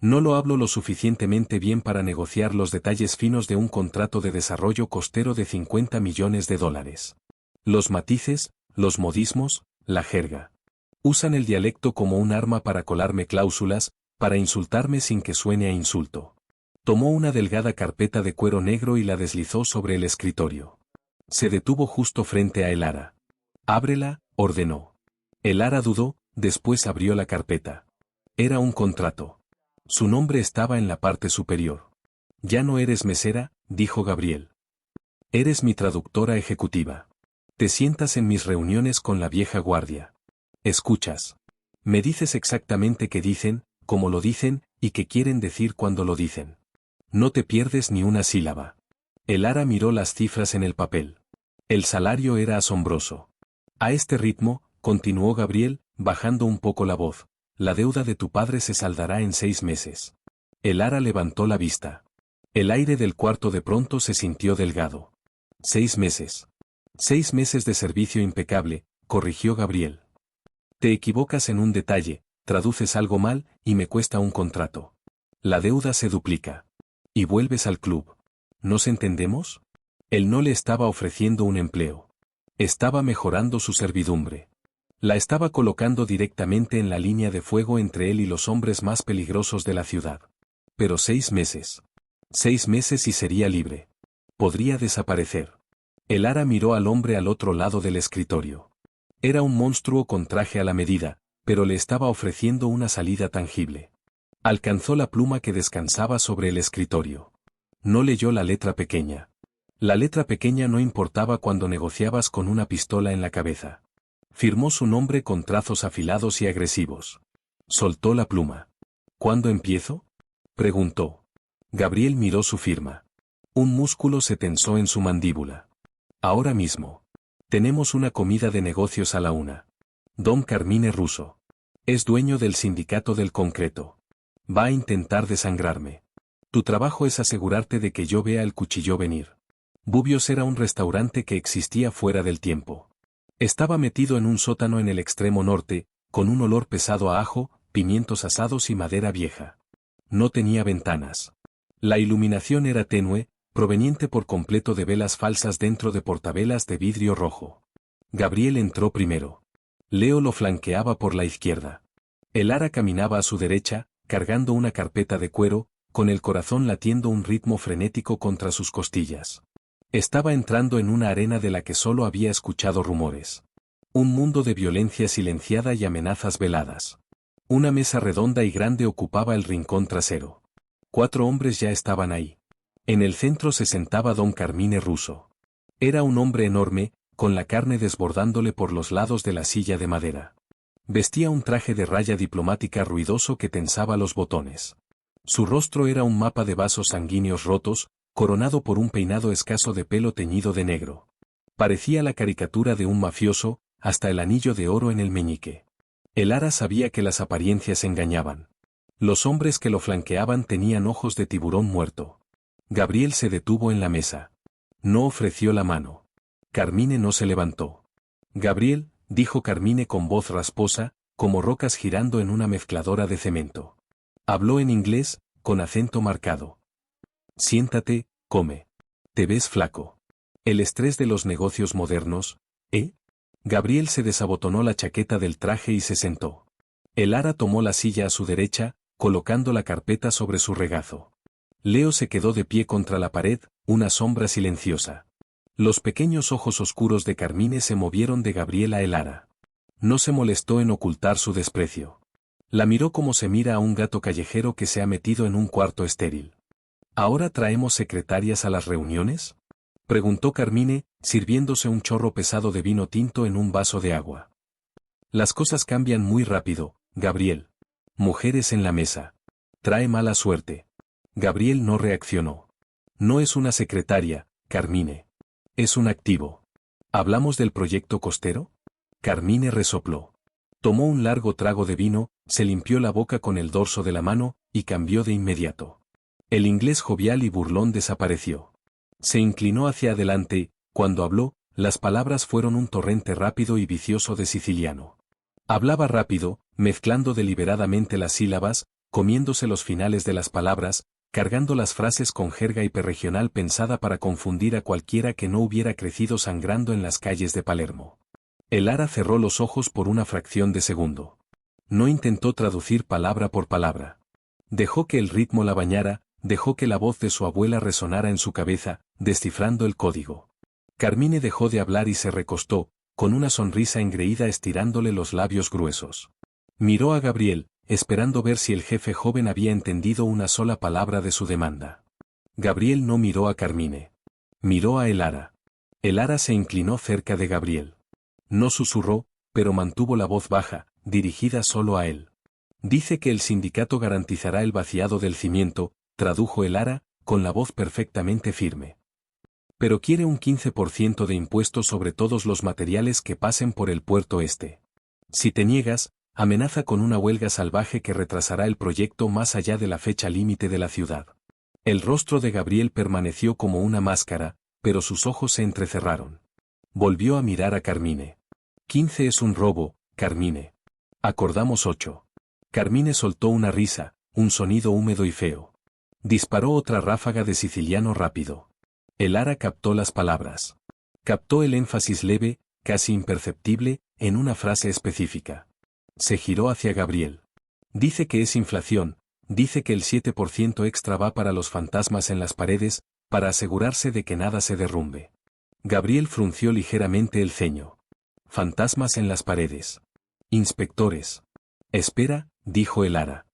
A: No lo hablo lo suficientemente bien para negociar los detalles finos de un contrato de desarrollo costero de 50 millones de dólares. Los matices, los modismos, la jerga. Usan el dialecto como un arma para colarme cláusulas, para insultarme sin que suene a insulto. Tomó una delgada carpeta de cuero negro y la deslizó sobre el escritorio. Se detuvo justo frente a Elara. Ábrela, ordenó. Elara dudó, después abrió la carpeta. Era un contrato. Su nombre estaba en la parte superior. Ya no eres mesera, dijo Gabriel. Eres mi traductora ejecutiva. Te sientas en mis reuniones con la vieja guardia. Escuchas. Me dices exactamente qué dicen, cómo lo dicen, y qué quieren decir cuando lo dicen. No te pierdes ni una sílaba. Elara miró las cifras en el papel. El salario era asombroso. A este ritmo, continuó Gabriel, bajando un poco la voz, la deuda de tu padre se saldará en 6 meses. Elara levantó la vista. El aire del cuarto de pronto se sintió delgado. 6 meses. 6 meses de servicio impecable, corrigió Gabriel. Te equivocas en un detalle, traduces algo mal, y me cuesta un contrato. La deuda se duplica. Y vuelves al club. ¿Nos entendemos? Él no le estaba ofreciendo un empleo. Estaba mejorando su servidumbre. La estaba colocando directamente en la línea de fuego entre él y los hombres más peligrosos de la ciudad. Pero 6 meses. 6 meses y sería libre. Podría desaparecer. Elara miró al hombre al otro lado del escritorio. Era un monstruo con traje a la medida, pero le estaba ofreciendo una salida tangible. Alcanzó la pluma que descansaba sobre el escritorio. No leyó la letra pequeña. La letra pequeña no importaba cuando negociabas con una pistola en la cabeza. Firmó su nombre con trazos afilados y agresivos. Soltó la pluma. ¿Cuándo empiezo?, preguntó. Gabriel miró su firma. Un músculo se tensó en su mandíbula. Ahora mismo. Tenemos una comida de negocios a la 1. Don Carmine Russo. Es dueño del sindicato del concreto. Va a intentar desangrarme. Tu trabajo es asegurarte de que yo vea el cuchillo venir. Bubios era un restaurante que existía fuera del tiempo. Estaba metido en un sótano en el extremo norte, con un olor pesado a ajo, pimientos asados y madera vieja. No tenía ventanas. La iluminación era tenue, proveniente por completo de velas falsas dentro de portavelas de vidrio rojo. Gabriel entró primero. Leo lo flanqueaba por la izquierda. Elara caminaba a su derecha, cargando una carpeta de cuero, con el corazón latiendo un ritmo frenético contra sus costillas. Estaba entrando en una arena de la que solo había escuchado rumores. Un mundo de violencia silenciada y amenazas veladas. Una mesa redonda y grande ocupaba el rincón trasero. 4 hombres ya estaban ahí. En el centro se sentaba don Carmine Russo. Era un hombre enorme, con la carne desbordándole por los lados de la silla de madera. Vestía un traje de raya diplomática ruidoso que tensaba los botones. Su rostro era un mapa de vasos sanguíneos rotos, coronado por un peinado escaso de pelo teñido de negro. Parecía la caricatura de un mafioso, hasta el anillo de oro en el meñique. Elara sabía que las apariencias engañaban. Los hombres que lo flanqueaban tenían ojos de tiburón muerto. Gabriel se detuvo en la mesa. No ofreció la mano. Carmine no se levantó. Gabriel, dijo Carmine con voz rasposa, como rocas girando en una mezcladora de cemento. Habló en inglés, con acento marcado. Siéntate, come. Te ves flaco. El estrés de los negocios modernos, ¿eh? Gabriel se desabotonó la chaqueta del traje y se sentó. Elara tomó la silla a su derecha, colocando la carpeta sobre su regazo. Leo se quedó de pie contra la pared, una sombra silenciosa. Los pequeños ojos oscuros de Carmine se movieron de Gabriel a Elara. No se molestó en ocultar su desprecio. La miró como se mira a un gato callejero que se ha metido en un cuarto estéril. ¿Ahora traemos secretarias a las reuniones?, preguntó Carmine, sirviéndose un chorro pesado de vino tinto en un vaso de agua. Las cosas cambian muy rápido, Gabriel. Mujeres en la mesa. Trae mala suerte. Gabriel no reaccionó. No es una secretaria, Carmine. Es un activo. ¿Hablamos del proyecto costero? Carmine resopló. Tomó un largo trago de vino, se limpió la boca con el dorso de la mano, y cambió de inmediato. El inglés jovial y burlón desapareció. Se inclinó hacia adelante, cuando habló, Las palabras fueron un torrente rápido y vicioso de siciliano. Hablaba rápido, mezclando deliberadamente las sílabas, comiéndose los finales de las palabras, cargando las frases con jerga hiperregional pensada para confundir a cualquiera que no hubiera crecido sangrando en las calles de Palermo. El ara cerró los ojos por una fracción de segundo. No intentó traducir palabra por palabra. Dejó que el ritmo la bañara, dejó que la voz de su abuela resonara en su cabeza, descifrando el código. Carmine dejó de hablar y se recostó, con una sonrisa engreída estirándole los labios gruesos. Miró a Gabriel, esperando ver si el jefe joven había entendido una sola palabra de su demanda. Gabriel no miró a Carmine. Miró a el ara. El ara se inclinó cerca de Gabriel. No susurró, pero mantuvo la voz baja, dirigida solo a él. Dice que el sindicato garantizará el vaciado del cimiento, tradujo el ara, con la voz perfectamente firme. Pero quiere un 15% de impuestos sobre todos los materiales que pasen por el puerto este. Si te niegas, amenaza con una huelga salvaje que retrasará el proyecto más allá de la fecha límite de la ciudad. El rostro de Gabriel permaneció como una máscara, pero sus ojos se entrecerraron. Volvió a mirar a Carmine. 15 es un robo, Carmine. Acordamos 8. Carmine soltó una risa, un sonido húmedo y feo. Disparó otra ráfaga de siciliano rápido. El ara captó las palabras. Captó el énfasis leve, casi imperceptible, en una frase específica. Se giró hacia Gabriel. Dice que es inflación, dice que el 7% extra va para los fantasmas en las paredes, para asegurarse de que nada se derrumbe. Gabriel frunció ligeramente el ceño. Fantasmas en las paredes. Inspectores. Espera, dijo el ara.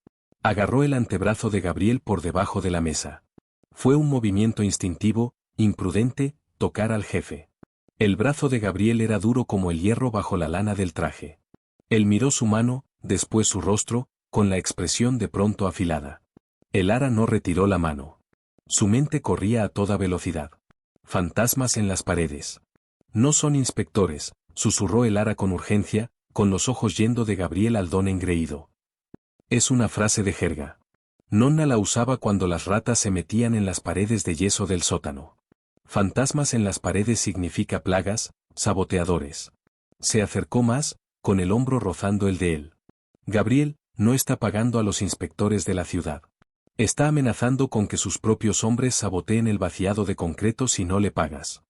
A: Agarró el antebrazo de Gabriel por debajo de la mesa. Fue un movimiento instintivo, imprudente, tocar al jefe. El brazo de Gabriel era duro como el hierro bajo la lana del traje. Él miró su mano, después su rostro, con la expresión de pronto afilada. El ara no retiró la mano. Su mente corría a toda velocidad. Fantasmas en las paredes. No son inspectores, susurró el ara con urgencia, con los ojos yendo de Gabriel al don engreído. Es una frase de jerga. Nonna la usaba cuando las ratas se metían en las paredes de yeso del sótano. Fantasmas en las paredes significa plagas, saboteadores. Se acercó más, con el hombro rozando el de él. Gabriel no está pagando a los inspectores de la ciudad. Está amenazando con que sus propios hombres saboteen el vaciado de concreto si no le pagas.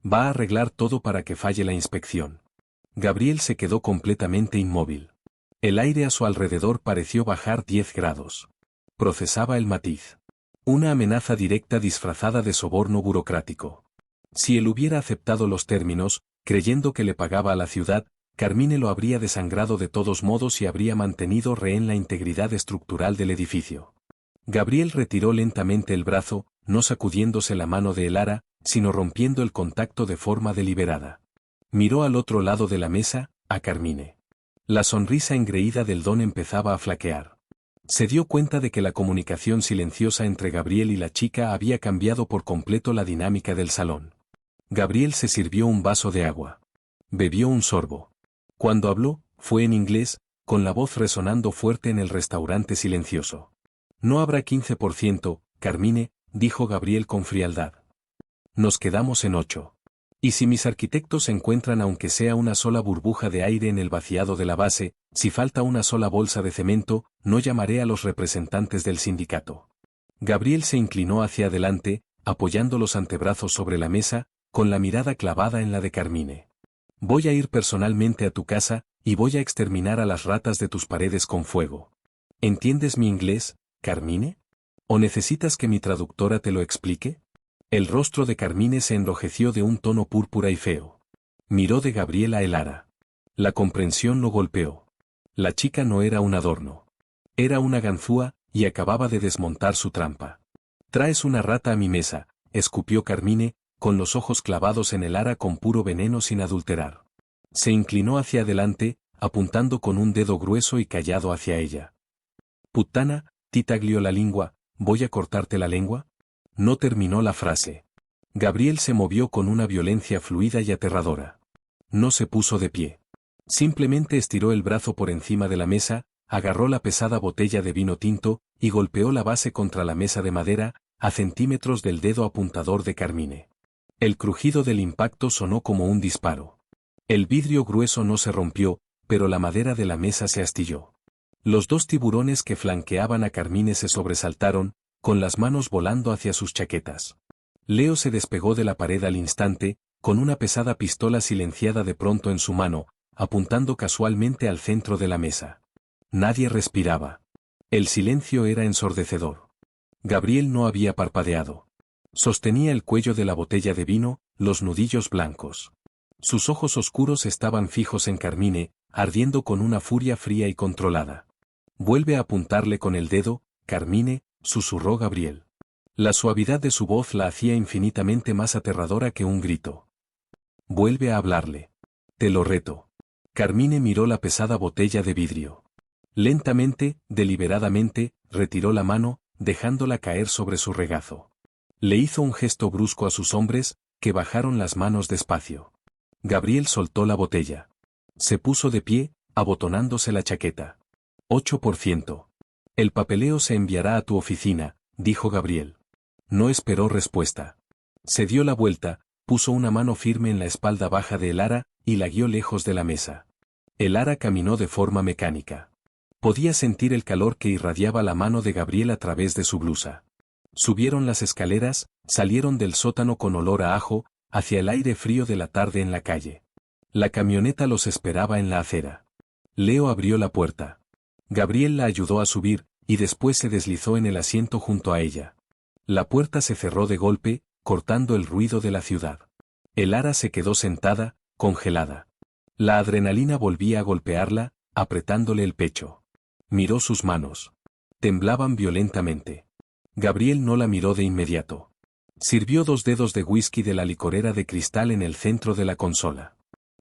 A: Va a arreglar todo para que falle la inspección. Gabriel se quedó completamente inmóvil. El aire a su alrededor pareció bajar 10 grados. Procesaba el matiz. Una amenaza directa disfrazada de soborno burocrático. Si él hubiera aceptado los términos, creyendo que le pagaba a la ciudad, Carmine lo habría desangrado de todos modos y habría mantenido rehén la integridad estructural del edificio. Gabriel retiró lentamente el brazo, no sacudiéndose la mano de el ara, sino rompiendo el contacto de forma deliberada. Miró al otro lado de la mesa, a Carmine. La sonrisa engreída del don empezaba a flaquear. Se dio cuenta de que la comunicación silenciosa entre Gabriel y la chica había cambiado por completo la dinámica del salón. Gabriel se sirvió un vaso de agua. Bebió un sorbo. Cuando habló, fue en inglés, con la voz resonando fuerte en el restaurante silencioso. No habrá 15%, Carmine, dijo Gabriel con frialdad. Nos quedamos en 8. Y si mis arquitectos encuentran aunque sea una sola burbuja de aire en el vaciado de la base, si falta una sola bolsa de cemento, no llamaré a los representantes del sindicato. Gabriel se inclinó hacia adelante, apoyando los antebrazos sobre la mesa, con la mirada clavada en la de Carmine. Voy a ir personalmente a tu casa, y voy a exterminar a las ratas de tus paredes con fuego. ¿Entiendes mi inglés, Carmine? ¿O necesitas que mi traductora te lo explique? El rostro de Carmine se enrojeció de un tono púrpura y feo. Miró de Gabriel a el ara. La comprensión lo golpeó. La chica no era un adorno. Era una ganzúa, y acababa de desmontar su trampa. Traes una rata a mi mesa, escupió Carmine, con los ojos clavados en el ara con puro veneno sin adulterar. Se inclinó hacia adelante, apuntando con un dedo grueso y callado hacia ella. Puttana, ti taglio la lingua, ¿voy a cortarte la lengua? No terminó la frase. Gabriel se movió con una violencia fluida y aterradora. No se puso de pie. Simplemente estiró el brazo por encima de la mesa, agarró la pesada botella de vino tinto, y golpeó la base contra la mesa de madera, a centímetros del dedo apuntador de Carmine. El crujido del impacto sonó como un disparo. El vidrio grueso no se rompió, pero la madera de la mesa se astilló. Los dos tiburones que flanqueaban a Carmine se sobresaltaron, con las manos volando hacia sus chaquetas. Leo se despegó de la pared al instante, con una pesada pistola silenciada de pronto en su mano, apuntando casualmente al centro de la mesa. Nadie respiraba. El silencio era ensordecedor. Gabriel no había parpadeado. Sostenía el cuello de la botella de vino, los nudillos blancos. Sus ojos oscuros estaban fijos en Carmine, ardiendo con una furia fría y controlada. «Vuelve a apuntarle con el dedo, Carmine», susurró Gabriel. La suavidad de su voz la hacía infinitamente más aterradora que un grito. «Vuelve a hablarle. Te lo reto». Carmine miró la pesada botella de vidrio. Lentamente, deliberadamente, retiró la mano, dejándola caer sobre su regazo. Le hizo un gesto brusco a sus hombres, que bajaron las manos despacio. Gabriel soltó la botella. Se puso de pie, abotonándose la chaqueta. 8%. El papeleo se enviará a tu oficina, dijo Gabriel. No esperó respuesta. Se dio la vuelta, puso una mano firme en la espalda baja de Elara, y la guió lejos de la mesa. Elara caminó de forma mecánica. Podía sentir el calor que irradiaba la mano de Gabriel a través de su blusa. Subieron las escaleras, salieron del sótano con olor a ajo, hacia el aire frío de la tarde en la calle. La camioneta los esperaba en la acera. Leo abrió la puerta. Gabriel la ayudó a subir, y después se deslizó en el asiento junto a ella. La puerta se cerró de golpe, cortando el ruido de la ciudad. Elara se quedó sentada, congelada. La adrenalina volvía a golpearla, apretándole el pecho. Miró sus manos. Temblaban violentamente. Gabriel no la miró de inmediato. Sirvió 2 dedos de whisky de la licorera de cristal en el centro de la consola.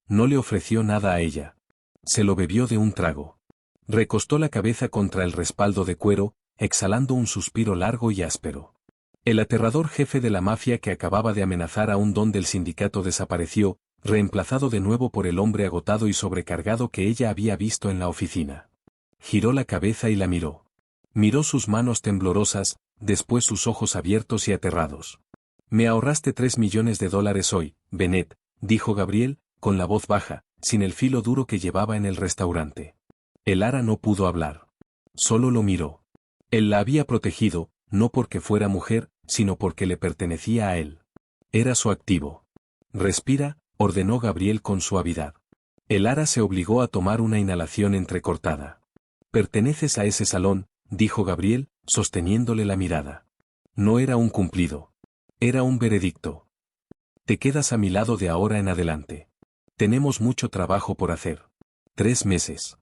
A: No le ofreció nada a ella. Se lo bebió de un trago. Recostó la cabeza contra el respaldo de cuero, exhalando un suspiro largo y áspero. El aterrador jefe de la mafia que acababa de amenazar a un don del sindicato desapareció, reemplazado de nuevo por el hombre agotado y sobrecargado que ella había visto en la oficina. Giró la cabeza y la miró. Miró sus manos temblorosas, después sus ojos abiertos y aterrados. «Me ahorraste $3 millones hoy, Bennett», dijo Gabriel, con la voz baja, sin el filo duro que llevaba en el restaurante. Elara no pudo hablar. Solo lo miró. Él la había protegido, no porque fuera mujer, sino porque le pertenecía a él. Era su activo. «Respira», ordenó Gabriel con suavidad. Elara se obligó a tomar una inhalación entrecortada. «Perteneces a ese salón», dijo Gabriel, sosteniéndole la mirada. No era un cumplido. Era un veredicto. «Te quedas a mi lado de ahora en adelante. Tenemos mucho trabajo por hacer. 3 meses.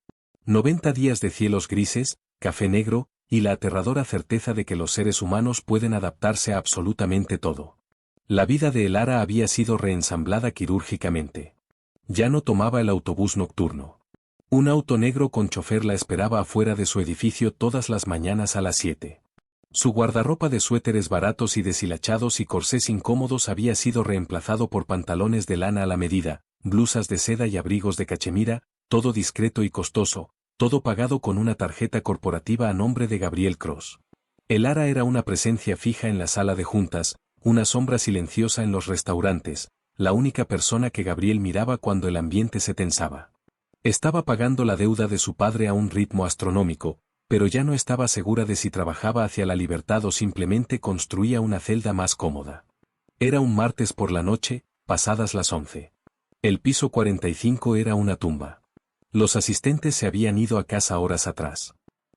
A: 90 días de cielos grises, café negro, y la aterradora certeza de que los seres humanos pueden adaptarse a absolutamente todo». La vida de Elara había sido reensamblada quirúrgicamente. Ya no tomaba el autobús nocturno. Un auto negro con chofer la esperaba afuera de su edificio todas las mañanas a las 7. Su guardarropa de suéteres baratos y deshilachados y corsés incómodos había sido reemplazado por pantalones de lana a la medida, blusas de seda y abrigos de cachemira, todo discreto y costoso, todo pagado con una tarjeta corporativa a nombre de Gabriel Cross. Elara era una presencia fija en la sala de juntas, una sombra silenciosa en los restaurantes, la única persona que Gabriel miraba cuando el ambiente se tensaba. Estaba pagando la deuda de su padre a un ritmo astronómico, pero ya no estaba segura de si trabajaba hacia la libertad o simplemente construía una celda más cómoda. Era un martes por la noche, pasadas las 11. El piso 45 era una tumba. Los asistentes se habían ido a casa horas atrás.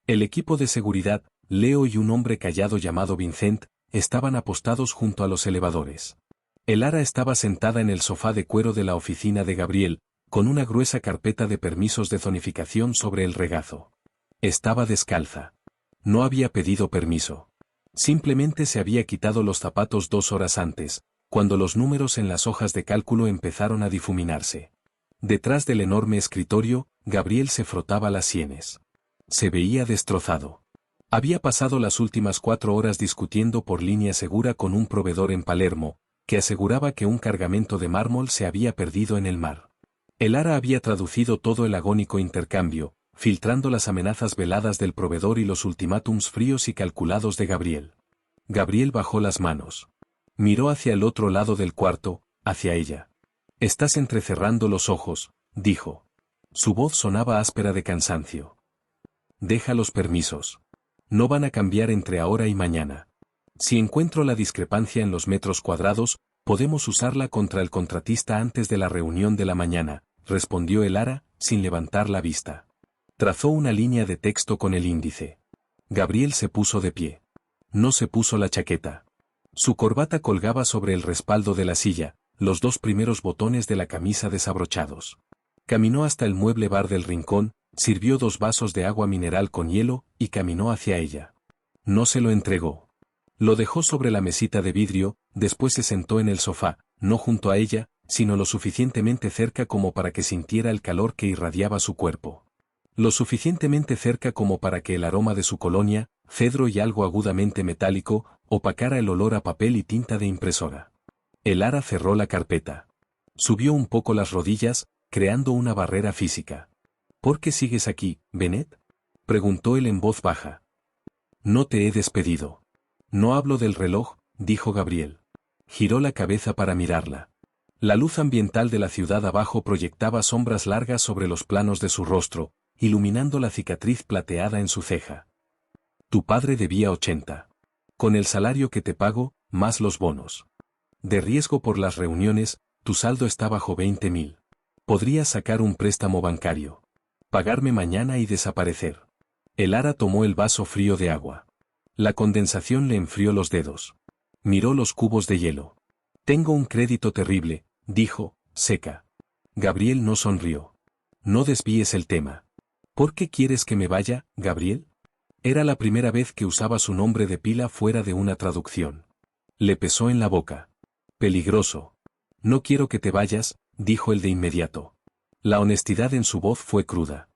A: El equipo de seguridad, Leo y un hombre callado llamado Vincent, estaban apostados junto a los elevadores. Elara estaba sentada en el sofá de cuero de la oficina de Gabriel, con una gruesa carpeta de permisos de zonificación sobre el regazo. Estaba descalza. No había pedido permiso. Simplemente se había quitado los zapatos 2 horas antes, cuando los números en las hojas de cálculo empezaron a difuminarse. Detrás del enorme escritorio, Gabriel se frotaba las sienes. Se veía destrozado. Había pasado las últimas 4 horas discutiendo por línea segura con un proveedor en Palermo, que aseguraba que un cargamento de mármol se había perdido en el mar. Elara había traducido todo el agónico intercambio, filtrando las amenazas veladas del proveedor y los ultimátums fríos y calculados de Gabriel. Gabriel bajó las manos. Miró hacia el otro lado del cuarto, hacia ella. Estás entrecerrando los ojos, dijo. Su voz sonaba áspera de cansancio. Deja los permisos. No van a cambiar entre ahora y mañana. Si encuentro la discrepancia en los metros cuadrados, podemos usarla contra el contratista antes de la reunión de la mañana, respondió Elara, sin levantar la vista. Trazó una línea de texto con el índice. Gabriel se puso de pie. No se puso la chaqueta. Su corbata colgaba sobre el respaldo de la silla, los dos primeros botones de la camisa desabrochados. Caminó hasta el mueble bar del rincón, sirvió 2 vasos de agua mineral con hielo y caminó hacia ella. No se lo entregó. Lo dejó sobre la mesita de vidrio, después se sentó en el sofá, no junto a ella, sino lo suficientemente cerca como para que sintiera el calor que irradiaba su cuerpo. Lo suficientemente cerca como para que el aroma de su colonia, cedro y algo agudamente metálico, opacara el olor a papel y tinta de impresora. Elara cerró la carpeta. Subió un poco las rodillas, creando una barrera física. ¿Por qué sigues aquí, Bennett? Preguntó él en voz baja. No te he despedido. No hablo del reloj, dijo Gabriel. Giró la cabeza para mirarla. La luz ambiental de la ciudad abajo proyectaba sombras largas sobre los planos de su rostro, iluminando la cicatriz plateada en su ceja. Tu padre debía 80. Con el salario que te pago, más los bonos. De riesgo por las reuniones, tu saldo está bajo 20.000. Podrías sacar un préstamo bancario. Pagarme mañana y desaparecer. Elara tomó el vaso frío de agua. La condensación le enfrió los dedos. Miró los cubos de hielo. Tengo un crédito terrible, dijo, seca. Gabriel no sonrió. No desvíes el tema. ¿Por qué quieres que me vaya, Gabriel? Era la primera vez que usaba su nombre de pila fuera de una traducción. Le pesó en la boca. Peligroso. No quiero que te vayas, dijo él de inmediato. La honestidad en su voz fue cruda.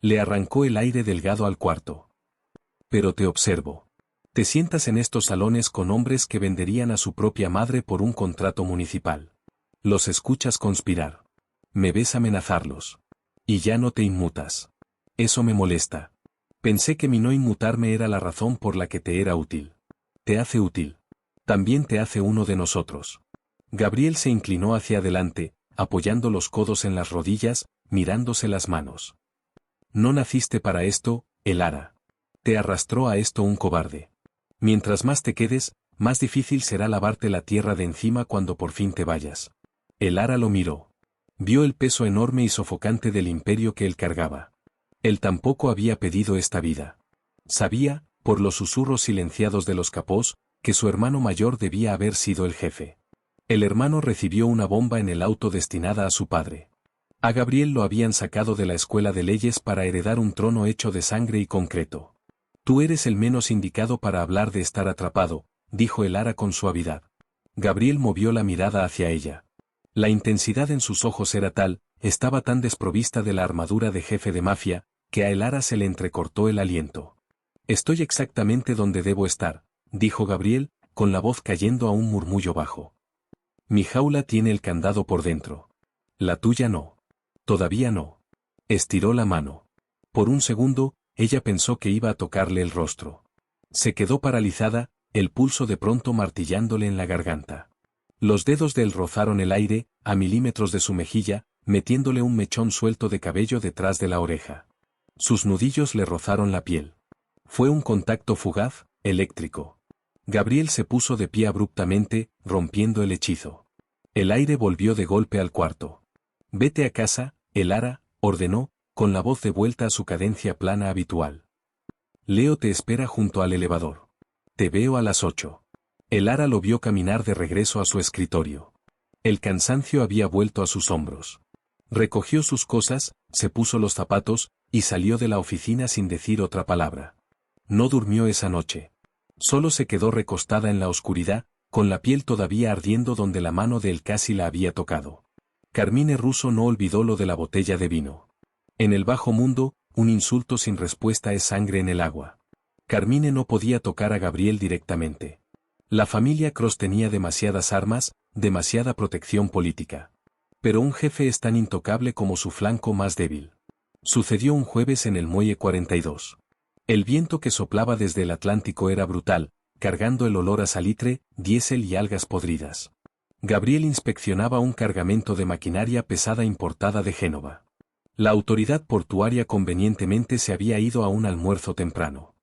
A: Le arrancó el aire delgado al cuarto. Pero te observo. Te sientas en estos salones con hombres que venderían a su propia madre por un contrato municipal. Los escuchas conspirar. Me ves amenazarlos. Y ya no te inmutas. Eso me molesta. Pensé que mi no inmutarme era la razón por la que te era útil. Te hace útil. También te hace uno de nosotros. Gabriel se inclinó hacia adelante, apoyando los codos en las rodillas, mirándose las manos. No naciste para esto, Elara. Te arrastró a esto un cobarde. Mientras más te quedes, más difícil será lavarte la tierra de encima cuando por fin te vayas. Elara lo miró. Vio el peso enorme y sofocante del imperio que él cargaba. Él tampoco había pedido esta vida. Sabía, por los susurros silenciados de los capós, que su hermano mayor debía haber sido el jefe. El hermano recibió una bomba en el auto destinada a su padre. A Gabriel lo habían sacado de la escuela de leyes para heredar un trono hecho de sangre y concreto. Tú eres el menos indicado para hablar de estar atrapado, dijo Elara con suavidad. Gabriel movió la mirada hacia ella. La intensidad en sus ojos era tal, estaba tan desprovista de la armadura de jefe de mafia, que a Elara se le entrecortó el aliento. Estoy exactamente donde debo estar, dijo Gabriel, con la voz cayendo a un murmullo bajo. Mi jaula tiene el candado por dentro. La tuya no. Todavía no. Estiró la mano. Por un segundo, ella pensó que iba a tocarle el rostro. Se quedó paralizada, el pulso de pronto martillándole en la garganta. Los dedos de él rozaron el aire, a milímetros de su mejilla, metiéndole un mechón suelto de cabello detrás de la oreja. Sus nudillos le rozaron la piel. Fue un contacto fugaz, eléctrico. Gabriel se puso de pie abruptamente, rompiendo el hechizo. El aire volvió de golpe al cuarto. Vete a casa, Elara, ordenó, con la voz de vuelta a su cadencia plana habitual. Leo te espera junto al elevador. Te veo a las 8. Elara lo vio caminar de regreso a su escritorio. El cansancio había vuelto a sus hombros. Recogió sus cosas, se puso los zapatos, y salió de la oficina sin decir otra palabra. No durmió esa noche. Solo se quedó recostada en la oscuridad, con la piel todavía ardiendo donde la mano de él casi la había tocado. Carmine Russo no olvidó lo de la botella de vino. En el bajo mundo, un insulto sin respuesta es sangre en el agua. Carmine no podía tocar a Gabriel directamente. La familia Cross tenía demasiadas armas, demasiada protección política. Pero un jefe es tan intocable como su flanco más débil. Sucedió un jueves en el Muelle 42. El viento que soplaba desde el Atlántico era brutal, cargando el olor a salitre, diésel y algas podridas. Gabriel inspeccionaba un cargamento de maquinaria pesada importada de Génova. La autoridad portuaria convenientemente se había ido a un almuerzo temprano.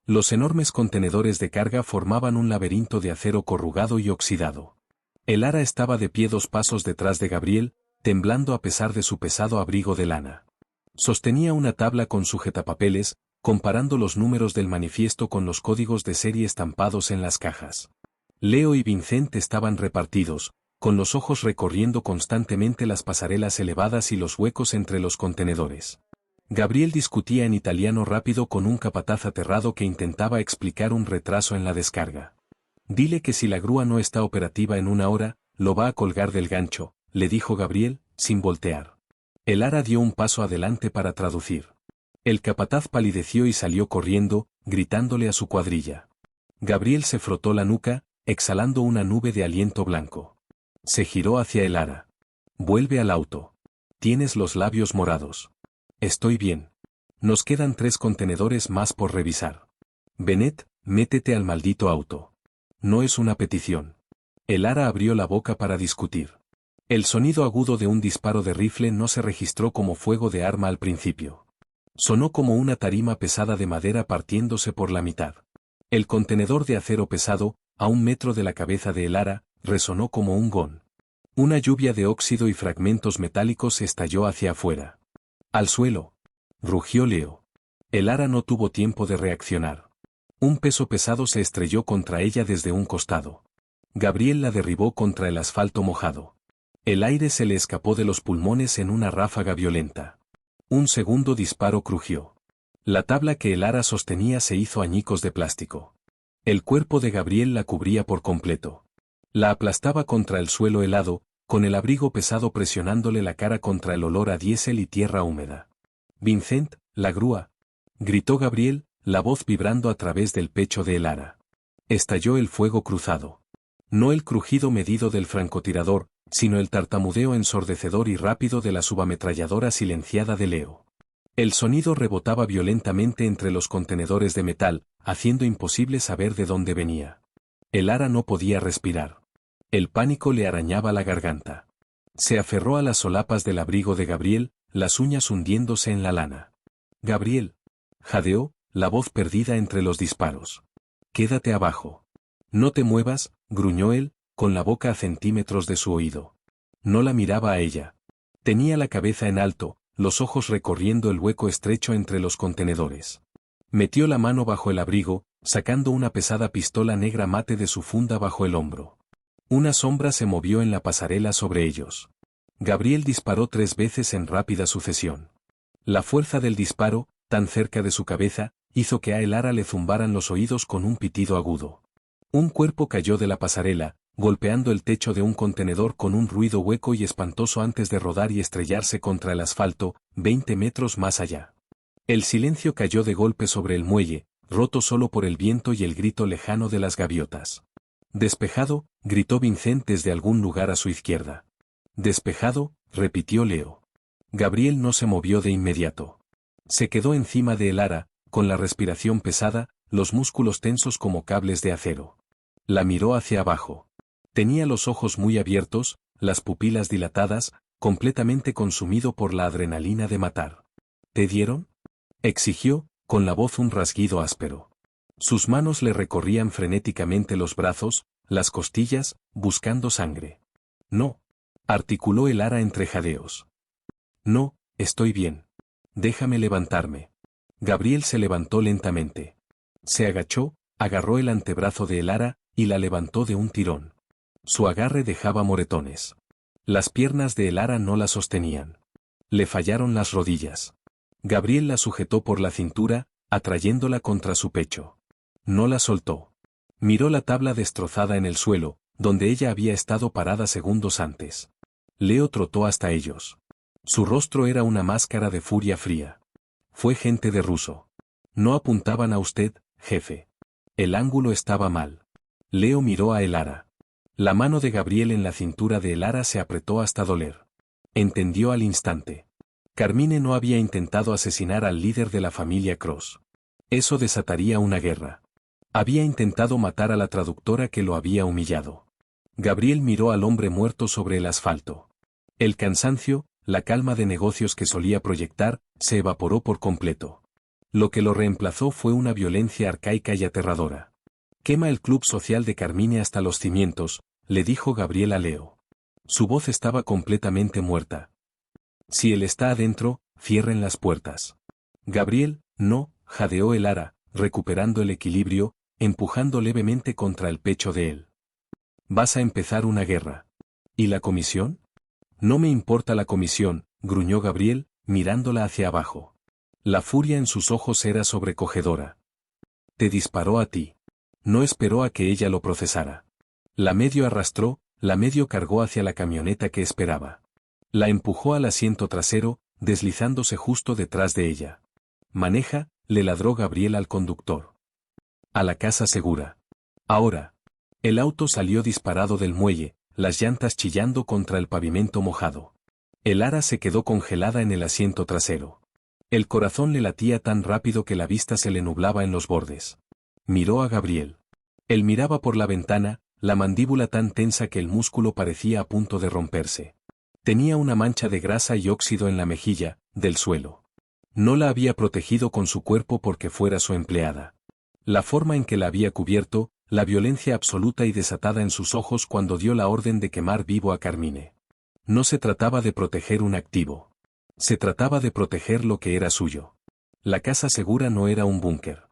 A: Los enormes contenedores de carga formaban un laberinto de acero corrugado y oxidado. El ara estaba de pie 2 pasos detrás de Gabriel, temblando a pesar de su pesado abrigo de lana. Sostenía una tabla con sujetapapeles, comparando los números del manifiesto con los códigos de serie estampados en las cajas. Leo y Vincent estaban repartidos, con los ojos recorriendo constantemente las pasarelas elevadas y los huecos entre los contenedores. Gabriel discutía en italiano rápido con un capataz aterrado que intentaba explicar un retraso en la descarga. «Dile que si la grúa no está operativa en 1 hora, lo va a colgar del gancho», le dijo Gabriel, sin voltear. El ara dio un paso adelante para traducir. El capataz palideció y salió corriendo, gritándole a su cuadrilla. Gabriel se frotó la nuca, exhalando una nube de aliento blanco. Se giró hacia el ara. «Vuelve al auto. Tienes los labios morados». «Estoy bien. Nos quedan 3 contenedores más por revisar. Bennett, métete al maldito auto. No es una petición». El ara abrió la boca para discutir. El sonido agudo de un disparo de rifle no se registró como fuego de arma al principio. Sonó como una tarima pesada de madera partiéndose por la mitad. El contenedor de acero pesado, a 1 metro de la cabeza de el ara, resonó como un gong. Una lluvia de óxido y fragmentos metálicos estalló hacia afuera. «Al suelo», rugió Leo. El ara no tuvo tiempo de reaccionar. Un peso pesado se estrelló contra ella desde un costado. Gabriel la derribó contra el asfalto mojado. El aire se le escapó de los pulmones en una ráfaga violenta. Un segundo disparo crujió. La tabla que el ara sostenía se hizo añicos de plástico. El cuerpo de Gabriel la cubría por completo. La aplastaba contra el suelo helado, con el abrigo pesado presionándole la cara contra el olor a diésel y tierra húmeda. «Vincent, la grúa», gritó Gabriel, la voz vibrando a través del pecho de el ara. Estalló el fuego cruzado. No el crujido medido del francotirador, sino el tartamudeo ensordecedor y rápido de la subametralladora silenciada de Leo. El sonido rebotaba violentamente entre los contenedores de metal, haciendo imposible saber de dónde venía. El ara no podía respirar. El pánico le arañaba la garganta. Se aferró a las solapas del abrigo de Gabriel, las uñas hundiéndose en la lana. «Gabriel», jadeó, la voz perdida entre los disparos. «Quédate abajo. No te muevas», gruñó él, con la boca a centímetros de su oído. No la miraba a ella. Tenía la cabeza en alto, los ojos recorriendo el hueco estrecho entre los contenedores. Metió la mano bajo el abrigo, sacando una pesada pistola negra mate de su funda bajo el hombro. Una sombra se movió en la pasarela sobre ellos. Gabriel disparó 3 veces en rápida sucesión. La fuerza del disparo, tan cerca de su cabeza, hizo que a el ara le zumbaran los oídos con un pitido agudo. Un cuerpo cayó de la pasarela, golpeando el techo de un contenedor con un ruido hueco y espantoso antes de rodar y estrellarse contra el asfalto, 20 metros más allá. El silencio cayó de golpe sobre el muelle, roto solo por el viento y el grito lejano de las gaviotas. «Despejado», gritó Vincent desde algún lugar a su izquierda. «Despejado», repitió Leo. Gabriel no se movió de inmediato. Se quedó encima de el ara, con la respiración pesada, los músculos tensos como cables de acero. La miró hacia abajo. Tenía los ojos muy abiertos, las pupilas dilatadas, completamente consumido por la adrenalina de matar. «¿Te dieron?», exigió, con la voz un rasguido áspero. Sus manos le recorrían frenéticamente los brazos, las costillas, buscando sangre. «No», articuló el ara entre jadeos. «No, estoy bien. Déjame levantarme». Gabriel se levantó lentamente. Se agachó, agarró el antebrazo de el ara, y la levantó de un tirón. Su agarre dejaba moretones. Las piernas de el ara no la sostenían. Le fallaron las rodillas. Gabriel la sujetó por la cintura, atrayéndola contra su pecho. No la soltó. Miró la tabla destrozada en el suelo, donde ella había estado parada segundos antes. Leo trotó hasta ellos. Su rostro era una máscara de furia fría. «Fue gente de ruso. No apuntaban a usted, jefe. El ángulo estaba mal». Leo miró a el ara. La mano de Gabriel en la cintura de el ara se apretó hasta doler. Entendió al instante. Carmine no había intentado asesinar al líder de la familia Cross. Eso desataría una guerra. Había intentado matar a la traductora que lo había humillado. Gabriel miró al hombre muerto sobre el asfalto. El cansancio, la calma de negocios que solía proyectar, se evaporó por completo. Lo que lo reemplazó fue una violencia arcaica y aterradora. «Quema el club social de Carmine hasta los cimientos», le dijo Gabriel a Leo. Su voz estaba completamente muerta. «Si él está adentro, cierren las puertas». «Gabriel, no», jadeó el ara, recuperando el equilibrio, empujando levemente contra el pecho de él. «Vas a empezar una guerra. ¿Y la comisión?» «No me importa la comisión», gruñó Gabriel, mirándola hacia abajo. La furia en sus ojos era sobrecogedora. «Te disparó a ti». No esperó a que ella lo procesara. La medio arrastró, la medio cargó hacia la camioneta que esperaba. La empujó al asiento trasero, deslizándose justo detrás de ella. «Maneja», le ladró Gabriel al conductor. «A la casa segura. Ahora». El auto salió disparado del muelle, las llantas chillando contra el pavimento mojado. El ara se quedó congelada en el asiento trasero. El corazón le latía tan rápido que la vista se le nublaba en los bordes. Miró a Gabriel. Él miraba por la ventana, la mandíbula tan tensa que el músculo parecía a punto de romperse. Tenía una mancha de grasa y óxido en la mejilla, del suelo. No la había protegido con su cuerpo porque fuera su empleada. La forma en que la había cubierto, la violencia absoluta y desatada en sus ojos cuando dio la orden de quemar vivo a Carmine. No se trataba de proteger un activo. Se trataba de proteger lo que era suyo. La casa segura no era un búnker.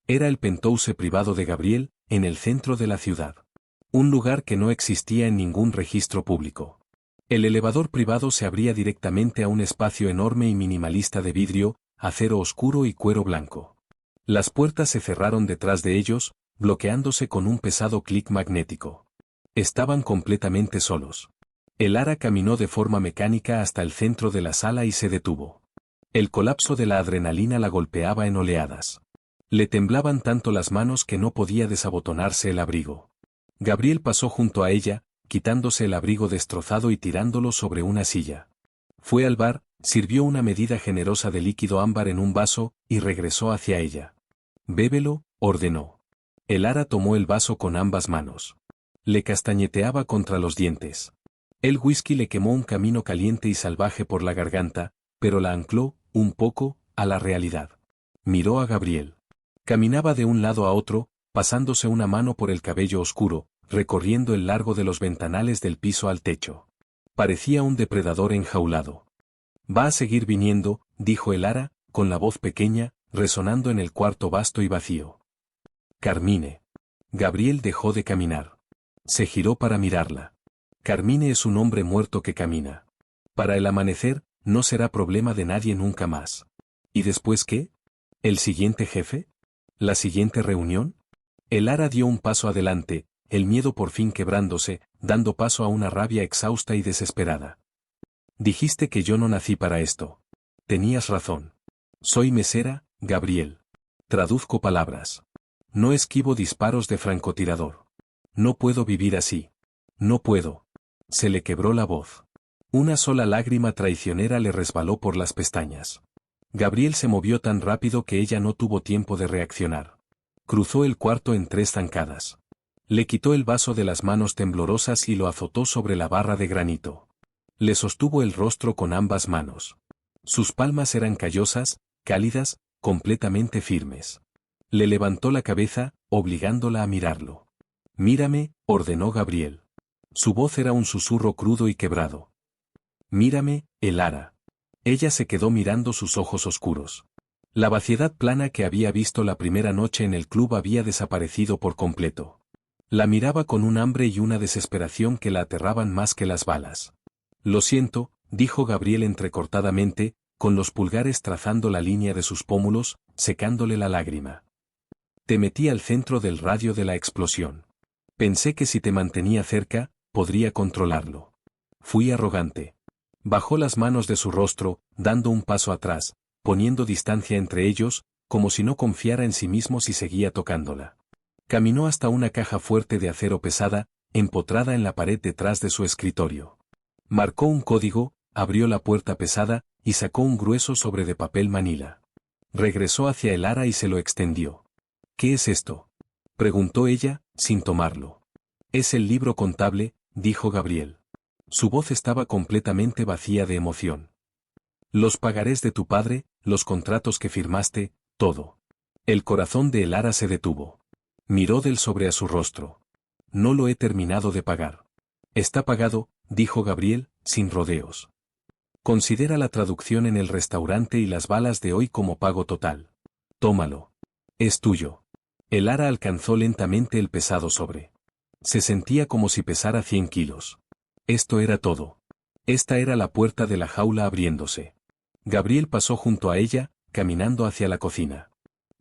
A: Era el penthouse privado de Gabriel, en el centro de la ciudad. Un lugar que no existía en ningún registro público. El elevador privado se abría directamente a un espacio enorme y minimalista de vidrio, acero oscuro y cuero blanco. Las puertas se cerraron detrás de ellos, bloqueándose con un pesado clic magnético. Estaban completamente solos. El ara caminó de forma mecánica hasta el centro de la sala y se detuvo. El colapso de la adrenalina la golpeaba en oleadas. Le temblaban tanto las manos que no podía desabotonarse el abrigo. Gabriel pasó junto a ella, quitándose el abrigo destrozado y tirándolo sobre una silla. Fue al bar, sirvió una medida generosa de líquido ámbar en un vaso, y regresó hacia ella. «Bébelo», ordenó. El ara tomó el vaso con ambas manos. Le castañeteaba contra los dientes. El whisky le quemó un camino caliente y salvaje por la garganta, pero la ancló, un poco, a la realidad. Miró a Gabriel. Caminaba de un lado a otro, pasándose una mano por el cabello oscuro, recorriendo el largo de los ventanales del piso al techo. Parecía un depredador enjaulado. «Va a seguir viniendo», dijo el ara, con la voz pequeña, resonando en el cuarto vasto y vacío. «Carmine». Gabriel dejó de caminar. Se giró para mirarla. Carmine es un hombre muerto que camina. Para el amanecer, no será problema de nadie nunca más. ¿Y después qué? ¿El siguiente jefe? ¿La siguiente reunión? El ara dio un paso adelante, el miedo por fin quebrándose, dando paso a una rabia exhausta y desesperada. «Dijiste que yo no nací para esto. Tenías razón. Soy mesera, Gabriel. Traduzco palabras. No esquivo disparos de francotirador. No puedo vivir así. No puedo». Se le quebró la voz. Una sola lágrima traicionera le resbaló por las pestañas. Gabriel se movió tan rápido que ella no tuvo tiempo de reaccionar. Cruzó el cuarto en 3 zancadas. Le quitó el vaso de las manos temblorosas y lo azotó sobre la barra de granito. Le sostuvo el rostro con ambas manos. Sus palmas eran callosas, cálidas, completamente firmes. Le levantó la cabeza, obligándola a mirarlo. «Mírame», ordenó Gabriel. Su voz era un susurro crudo y quebrado. «Mírame, el ara». Ella se quedó mirando sus ojos oscuros. La vaciedad plana que había visto la primera noche en el club había desaparecido por completo. La miraba con un hambre y una desesperación que la aterraban más que las balas. «Lo siento», dijo Gabriel entrecortadamente, con los pulgares trazando la línea de sus pómulos, secándole la lágrima. «Te metí al centro del radio de la explosión. Pensé que si te mantenía cerca, podría controlarlo. Fui arrogante». Bajó las manos de su rostro, dando un paso atrás, poniendo distancia entre ellos, como si no confiara en sí mismo si seguía tocándola. Caminó hasta una caja fuerte de acero pesada, empotrada en la pared detrás de su escritorio. Marcó un código, abrió la puerta pesada, y sacó un grueso sobre de papel manila. Regresó hacia el ara y se lo extendió. «¿Qué es esto?», Preguntó ella, sin tomarlo. Es el libro contable, dijo Gabriel. Su voz estaba completamente vacía de emoción. Los pagarés de tu padre, los contratos que firmaste, todo. El corazón de Elara se detuvo. Miró del sobre a su rostro. No lo he terminado de pagar. Está pagado, dijo Gabriel, sin rodeos. Considera la traducción en el restaurante y las balas de hoy como pago total. Tómalo. Es tuyo. Elara alcanzó lentamente el pesado sobre. Se sentía como si pesara 100 kilos. Esto era todo. Esta era la puerta de la jaula abriéndose. Gabriel pasó junto a ella, caminando hacia la cocina.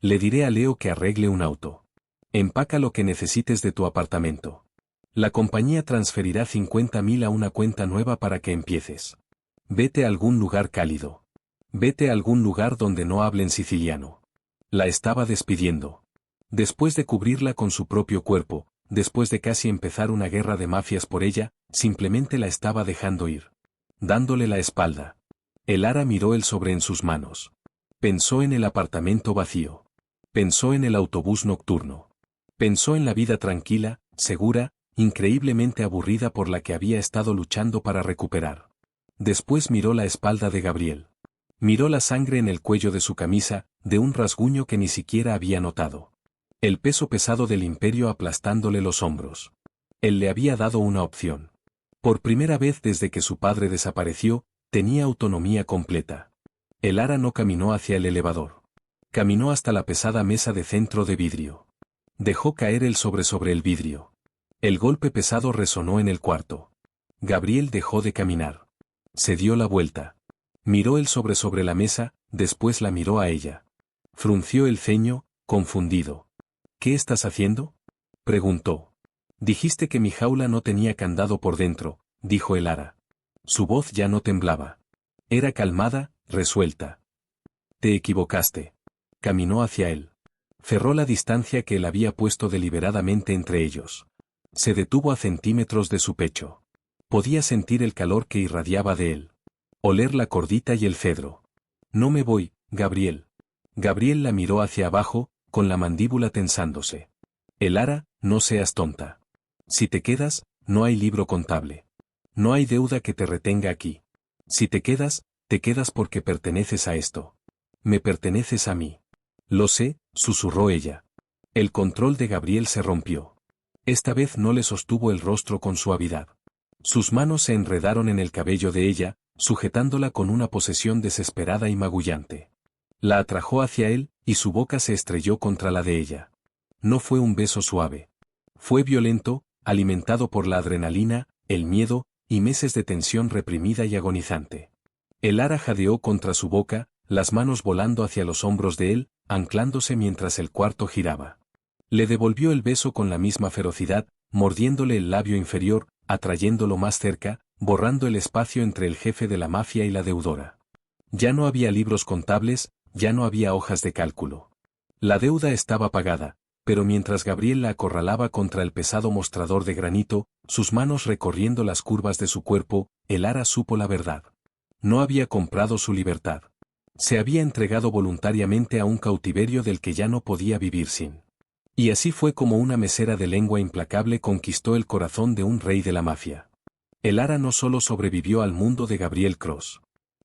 A: Le diré a Leo que arregle un auto. Empaca lo que necesites de tu apartamento. La compañía transferirá 50.000 a una cuenta nueva para que empieces. Vete a algún lugar cálido. Vete a algún lugar donde no hablen siciliano. La estaba despidiendo. Después de cubrirla con su propio cuerpo, después de casi empezar una guerra de mafias por ella, simplemente la estaba dejando ir. Dándole la espalda. Elara miró el sobre en sus manos. Pensó en el apartamento vacío. Pensó en el autobús nocturno. Pensó en la vida tranquila, segura, increíblemente aburrida por la que había estado luchando para recuperar. Después miró la espalda de Gabriel. Miró la sangre en el cuello de su camisa, de un rasguño que ni siquiera había notado. El peso pesado del imperio aplastándole los hombros. Él le había dado una opción. Por primera vez desde que su padre desapareció, tenía autonomía completa. Elara no caminó hacia el elevador. Caminó hasta la pesada mesa de centro de vidrio. Dejó caer el sobre el vidrio. El golpe pesado resonó en el cuarto. Gabriel dejó de caminar. Se dio la vuelta. Miró el sobre la mesa, después la miró a ella. Frunció el ceño, confundido. ¿Qué estás haciendo?, preguntó. Dijiste que mi jaula no tenía candado por dentro, dijo Elara. Su voz ya no temblaba. Era calmada, resuelta. Te equivocaste. Caminó hacia él. Cerró la distancia que él había puesto deliberadamente entre ellos. Se detuvo a centímetros de su pecho. Podía sentir el calor que irradiaba de él. Oler la cordita y el cedro. No me voy, Gabriel. Gabriel la miró hacia abajo, con la mandíbula tensándose. Elara, no seas tonta. Si te quedas, no hay libro contable. No hay deuda que te retenga aquí. Si te quedas porque perteneces a esto. Me perteneces a mí. Lo sé, susurró ella. El control de Gabriel se rompió. Esta vez no le sostuvo el rostro con suavidad. Sus manos se enredaron en el cabello de ella, sujetándola con una posesión desesperada y magullante. La atrajo hacia él, y su boca se estrelló contra la de ella. No fue un beso suave. Fue violento, alimentado por la adrenalina, el miedo, y meses de tensión reprimida y agonizante. Elara jadeó contra su boca, las manos volando hacia los hombros de él, anclándose mientras el cuarto giraba. Le devolvió el beso con la misma ferocidad, mordiéndole el labio inferior, atrayéndolo más cerca, borrando el espacio entre el jefe de la mafia y la deudora. Ya no había libros contables, ya no había hojas de cálculo. La deuda estaba pagada, pero mientras Gabriel la acorralaba contra el pesado mostrador de granito, sus manos recorriendo las curvas de su cuerpo, Elara supo la verdad. No había comprado su libertad. Se había entregado voluntariamente a un cautiverio del que ya no podía vivir sin. Y así fue como una mesera de lengua implacable conquistó el corazón de un rey de la mafia. Elara no solo sobrevivió al mundo de Gabriel Cross.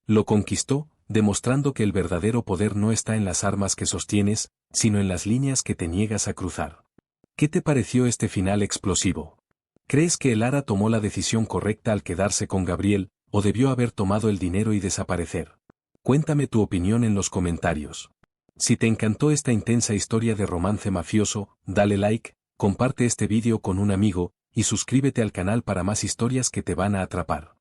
A: Lo conquistó, demostrando que el verdadero poder no está en las armas que sostienes, sino en las líneas que te niegas a cruzar. ¿Qué te pareció este final explosivo? ¿Crees que Elara tomó la decisión correcta al quedarse con Gabriel, o debió haber tomado el dinero y desaparecer? Cuéntame tu opinión en los comentarios. Si te encantó esta intensa historia de romance mafioso, dale like, comparte este vídeo con un amigo, y suscríbete al canal para más historias que te van a atrapar.